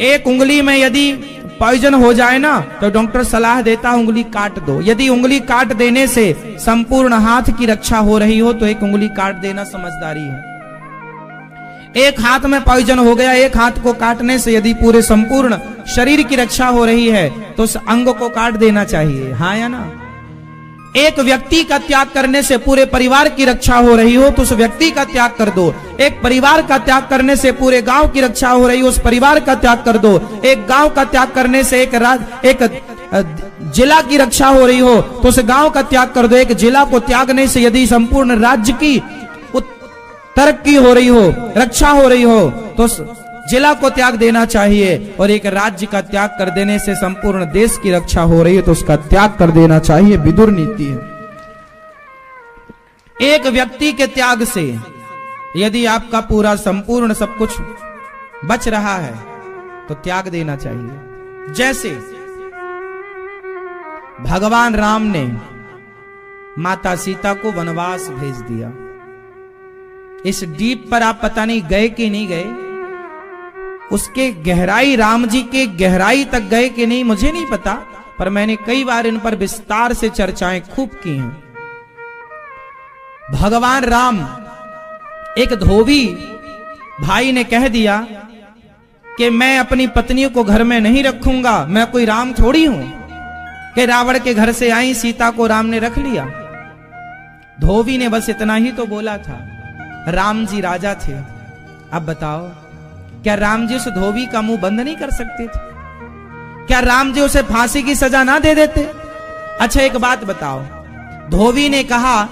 एक उंगली में यदि पॉइजन हो जाए ना तो डॉक्टर सलाह देता उंगली काट दो। यदि उंगली काट देने से संपूर्ण हाथ की रक्षा हो रही हो तो एक उंगली काट देना समझदारी है। एक हाथ में पॉइजन हो गया, एक हाथ को काटने से यदि पूरे संपूर्ण शरीर की रक्षा हो रही है तो उस अंग को काट देना चाहिए। हाँ या ना? एक व्यक्ति का त्याग करने से पूरे परिवार की रक्षा हो रही हो तो उस व्यक्ति का त्याग कर दो। एक परिवार का त्याग करने से पूरे गांव की रक्षा हो रही हो, उस परिवार का त्याग कर दो। एक गांव का त्याग करने से एक जिला की रक्षा हो रही हो तो उस गांव का त्याग कर दो। एक जिला को त्यागने से यदि संपूर्ण राज्य की तरक्की हो रही हो, रक्षा हो रही हो, तो जिला को त्याग देना चाहिए। और एक राज्य का त्याग कर देने से संपूर्ण देश की रक्षा हो रही है तो उसका त्याग कर देना चाहिए। विदुर नीति है। एक व्यक्ति के त्याग से यदि आपका पूरा संपूर्ण सब कुछ बच रहा है तो त्याग देना चाहिए। जैसे भगवान राम ने माता सीता को वनवास भेज दिया। इस डीप पर आप पता नहीं गए कि नहीं गए, उसके गहराई, राम जी के गहराई तक गए कि नहीं मुझे नहीं पता, पर मैंने कई बार इन पर विस्तार से चर्चाएं खूब की हैं। भगवान राम, एक धोबी भाई ने कह दिया कि मैं अपनी पत्नी को घर में नहीं रखूंगा, मैं कोई राम थोड़ी हूं कि रावण के घर से आई सीता को राम ने रख लिया। धोबी ने बस इतना ही तो बोला था। राम जी राजा थे। अब बताओ, क्या राम जी उस धोबी का मुंह बंद नहीं कर सकते थे? क्या राम जी उसे फांसी की सजा ना दे देते? अच्छा एक बात बताओ, धोबी ने कहा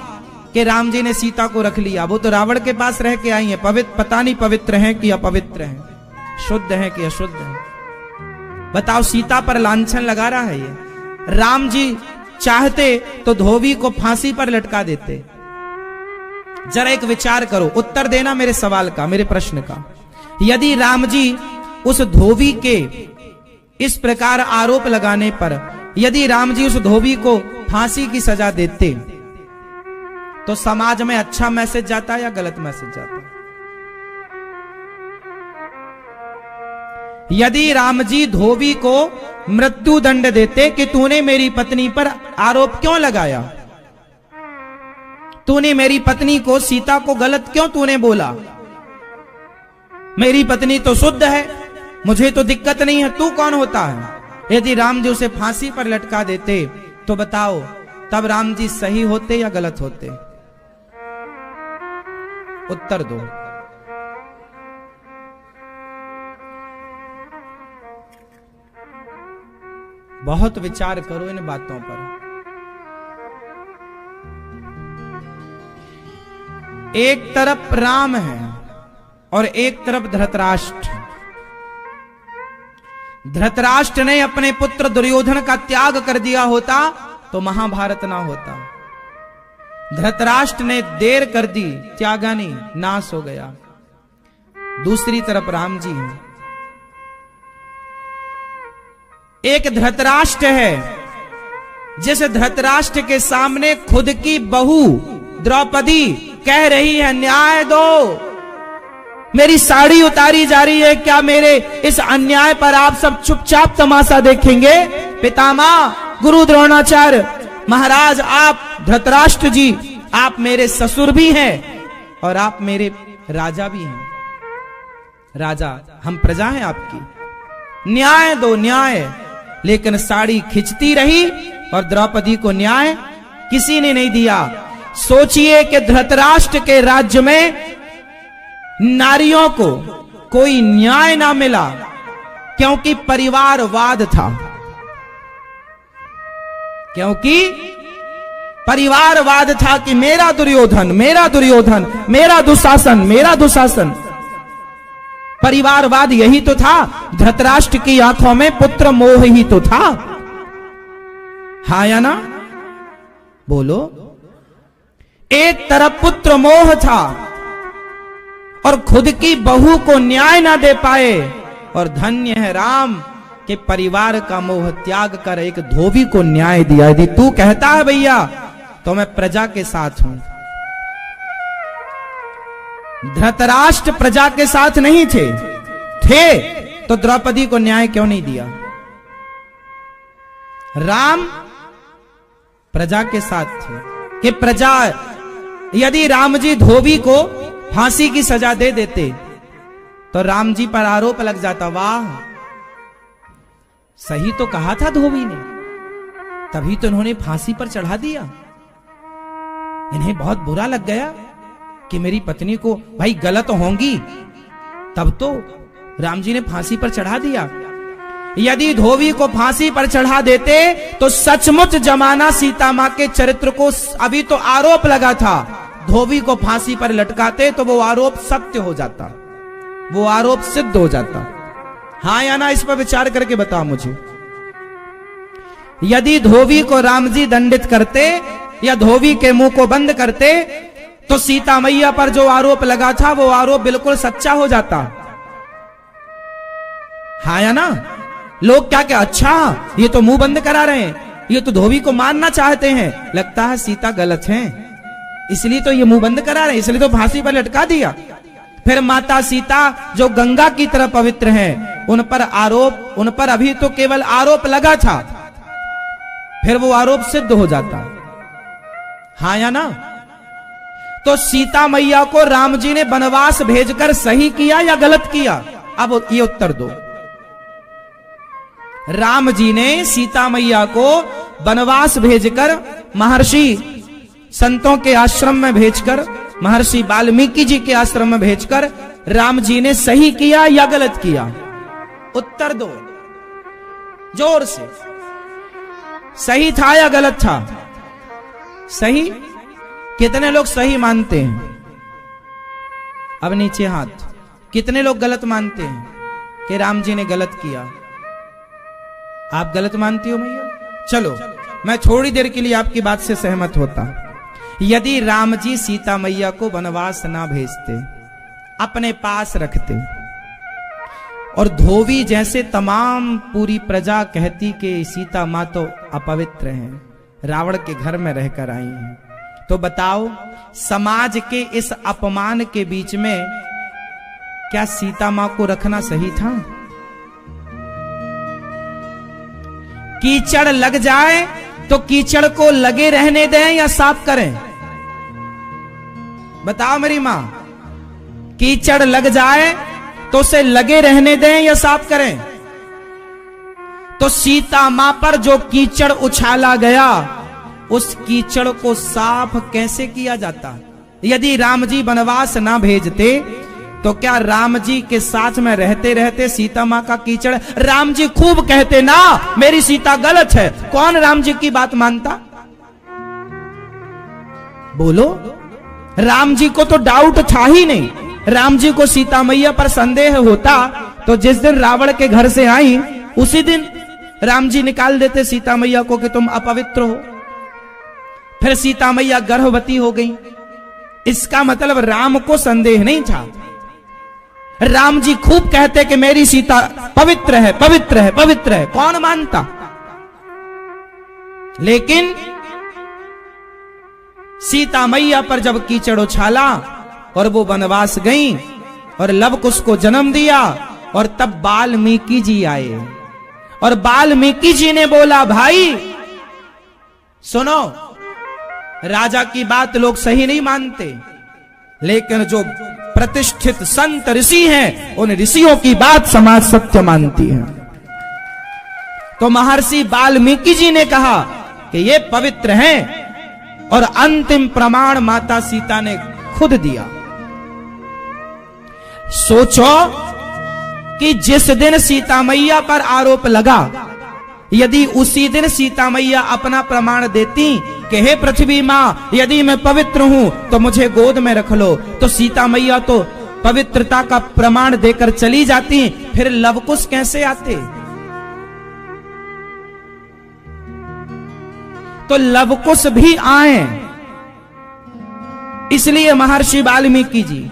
कि राम जी ने सीता को रख लिया, वो तो रावण के पास रह के आई है, पता नहीं पवित्र हैं कि अपवित्र हैं, शुद्ध हैं कि अशुद्ध हैं। बताओ, सीता पर लांछन लगा रहा है ये। राम जी चाहते तो धोबी को फांसी पर लटका देते। जरा एक विचार करो, उत्तर देना मेरे सवाल का, मेरे प्रश्न का। यदि राम जी उस धोबी के इस प्रकार आरोप लगाने पर यदि राम जी उस धोबी को फांसी की सजा देते तो समाज में अच्छा मैसेज जाता या गलत मैसेज जाता? यदि राम जी धोबी को मृत्यु दंड देते कि तूने मेरी पत्नी पर आरोप क्यों लगाया, तूने मेरी पत्नी को, सीता को गलत क्यों तूने बोला, मेरी पत्नी तो शुद्ध है, मुझे तो दिक्कत नहीं है, तू कौन होता है? यदि राम जी उसे फांसी पर लटका देते तो बताओ तब राम जी सही होते या गलत होते? उत्तर दो। बहुत विचार करो इन बातों पर। एक तरफ राम है और एक तरफ धृतराष्ट्र। धृतराष्ट्र ने अपने पुत्र दुर्योधन का त्याग कर दिया होता तो महाभारत ना होता। धृतराष्ट्र ने देर कर दी, त्यागा नहीं, नाश हो गया। दूसरी तरफ राम जी हैं। एक धृतराष्ट्र है, जिस धृतराष्ट्र के सामने खुद की बहू द्रौपदी कह रही है न्याय दो, मेरी साड़ी उतारी जा रही है, क्या मेरे इस अन्याय पर आप सब चुपचाप तमाशा देखेंगे? पितामह गुरु द्रोणाचार्य महाराज, आप धृतराष्ट्र जी, आप मेरे ससुर भी हैं और आप मेरे राजा भी हैं। राजा, हम प्रजा हैं आपकी, न्याय दो न्याय। लेकिन साड़ी खिंचती रही और द्रौपदी को न्याय किसी ने नहीं दिया। सोचिए कि धृतराष्ट्र के राज्य में नारियों को कोई न्याय ना मिला क्योंकि परिवारवाद था, क्योंकि परिवारवाद था कि मेरा दुर्योधन, मेरा दुर्योधन, मेरा दुशासन, मेरा दुशासन। परिवारवाद यही तो था। धृतराष्ट्र की आंखों में पुत्र मोह ही तो था, हाँ या ना? बोलो। एक तरफ पुत्र मोह था और खुद की बहू को न्याय ना दे पाए, और धन्य है राम के परिवार का मोह त्याग कर एक धोबी को न्याय दिया। यदि तू कहता है भैया तो मैं प्रजा के साथ हूं। धृतराष्ट्र प्रजा के साथ नहीं थे तो द्रौपदी को न्याय क्यों नहीं दिया? राम प्रजा के साथ थे कि प्रजा, यदि राम जी धोबी को फांसी की सजा दे देते तो राम जी पर आरोप लग जाता, वाह सही तो कहा था धोबी ने, तभी तो उन्होंने फांसी पर चढ़ा दिया। इन्हें बहुत बुरा लग गया कि मेरी पत्नी को भाई गलत होंगी, तब तो राम जी ने फांसी पर चढ़ा दिया। यदि धोबी को फांसी पर चढ़ा देते तो सचमुच जमाना सीता मां के चरित्र को, अभी तो आरोप लगा था, धोबी को फांसी पर लटकाते तो वो आरोप सत्य हो जाता, वो आरोप सिद्ध हो जाता। हाँ या ना, इस पर विचार करके बताओ मुझे। यदि धोबी को राम जी दंडित करते या धोबी के मुंह को बंद करते तो सीता मैया पर जो आरोप लगा था वो आरोप बिल्कुल सच्चा हो जाता। हाँ या ना? लोग क्या क्या, अच्छा ये तो मुंह बंद करा रहे हैं, ये तो धोबी को मारना चाहते हैं, लगता है सीता गलत है, इसलिए तो ये मुंह बंद करा रहे हैं, इसलिए तो फांसी पर लटका दिया। फिर माता सीता जो गंगा की तरह पवित्र हैं, उन पर आरोप, उन पर अभी तो केवल आरोप लगा था, फिर वो आरोप सिद्ध हो जाता। हाँ या ना? तो सीता मैया को राम जी ने वनवास भेजकर सही किया या गलत किया? अब ये उत्तर दो। राम जी ने सीता मैया को वनवास भेजकर, महर्षि संतों के आश्रम में भेजकर, महर्षि वाल्मीकि जी के आश्रम में भेजकर राम जी ने सही किया या गलत किया? उत्तर दो जोर से। सही था या गलत था? सही। कितने लोग सही मानते हैं? अब नीचे हाथ। कितने लोग गलत मानते हैं कि राम जी ने गलत किया? आप गलत मानती हो मैया? चलो मैं थोड़ी देर के लिए आपकी बात से सहमत होता। यदि राम जी सीता मैया को वनवास ना भेजते, अपने पास रखते, और धोबी जैसे तमाम पूरी प्रजा कहती कि सीता मां तो अपवित्र हैं, रावण के घर में रहकर आई हैं, तो बताओ समाज के इस अपमान के बीच में क्या सीता मां को रखना सही था? कीचड़ लग जाए तो कीचड़ को लगे रहने दें या साफ करें? बताओ मेरी मां, कीचड़ लग जाए तो उसे लगे रहने दें या साफ करें? तो सीता मां पर जो कीचड़ उछाला गया, उस कीचड़ को साफ कैसे किया जाता? यदि राम जी वनवास ना भेजते तो क्या राम जी के साथ में रहते रहते सीता मां का कीचड़, राम जी खूब कहते ना मेरी सीता गलत है, कौन राम जी की बात मानता? बोलो। राम जी को तो डाउट था ही नहीं। राम जी को सीता मैया पर संदेह होता तो जिस दिन रावण के घर से आई उसी दिन राम जी निकाल देते सीता मैया को कि तुम अपवित्र हो। फिर सीता मैया गर्भवती हो गई। इसका मतलब राम को संदेह नहीं था। राम जी खूब कहते कि मेरी सीता पवित्र है, पवित्र है, पवित्र है, कौन मानता? लेकिन सीता मैया पर जब कीचड़ उछाला और वो वनवास गई और लवकुश को जन्म दिया, और तब वाल्मीकि जी आए और वाल्मीकि जी ने बोला भाई सुनो, राजा की बात लोग सही नहीं मानते, लेकिन जो प्रतिष्ठित संत ऋषि हैं उन ऋषियों की बात समाज सत्य मानती है। तो महर्षि वाल्मीकि जी ने कहा कि ये पवित्र हैं, और अंतिम प्रमाण माता सीता ने खुद दिया। सोचो कि जिस दिन सीता मैया पर आरोप लगा, यदि उसी दिन सीता मैया अपना प्रमाण देती कि हे पृथ्वी मां, यदि मैं पवित्र हूं तो मुझे गोद में रख लो, तो सीता मैया तो पवित्रता का प्रमाण देकर चली जाती, फिर लवकुश कैसे आते? तो लवकुश भी आए। इसलिए महर्षि वाल्मीकि जी,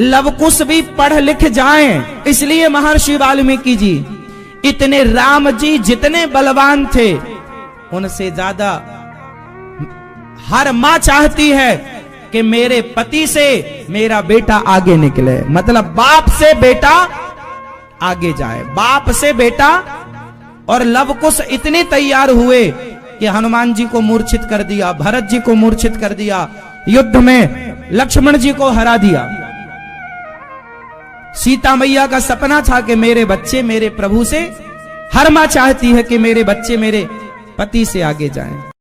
लवकुश भी पढ़ लिख जाएं, इसलिए महर्षि वाल्मीकि जी, इतने राम जी जितने बलवान थे उनसे ज्यादा हर मां चाहती है कि मेरे पति से मेरा बेटा आगे निकले, मतलब बाप से बेटा आगे जाए, बाप से बेटा। और लवकुश इतने तैयार हुए कि हनुमान जी को मूर्छित कर दिया, भरत जी को मूर्छित कर दिया, युद्ध में लक्ष्मण जी को हरा दिया। सीता मैया का सपना था कि मेरे बच्चे मेरे प्रभु से, हर मां चाहती है कि मेरे बच्चे मेरे पति से आगे जाएं।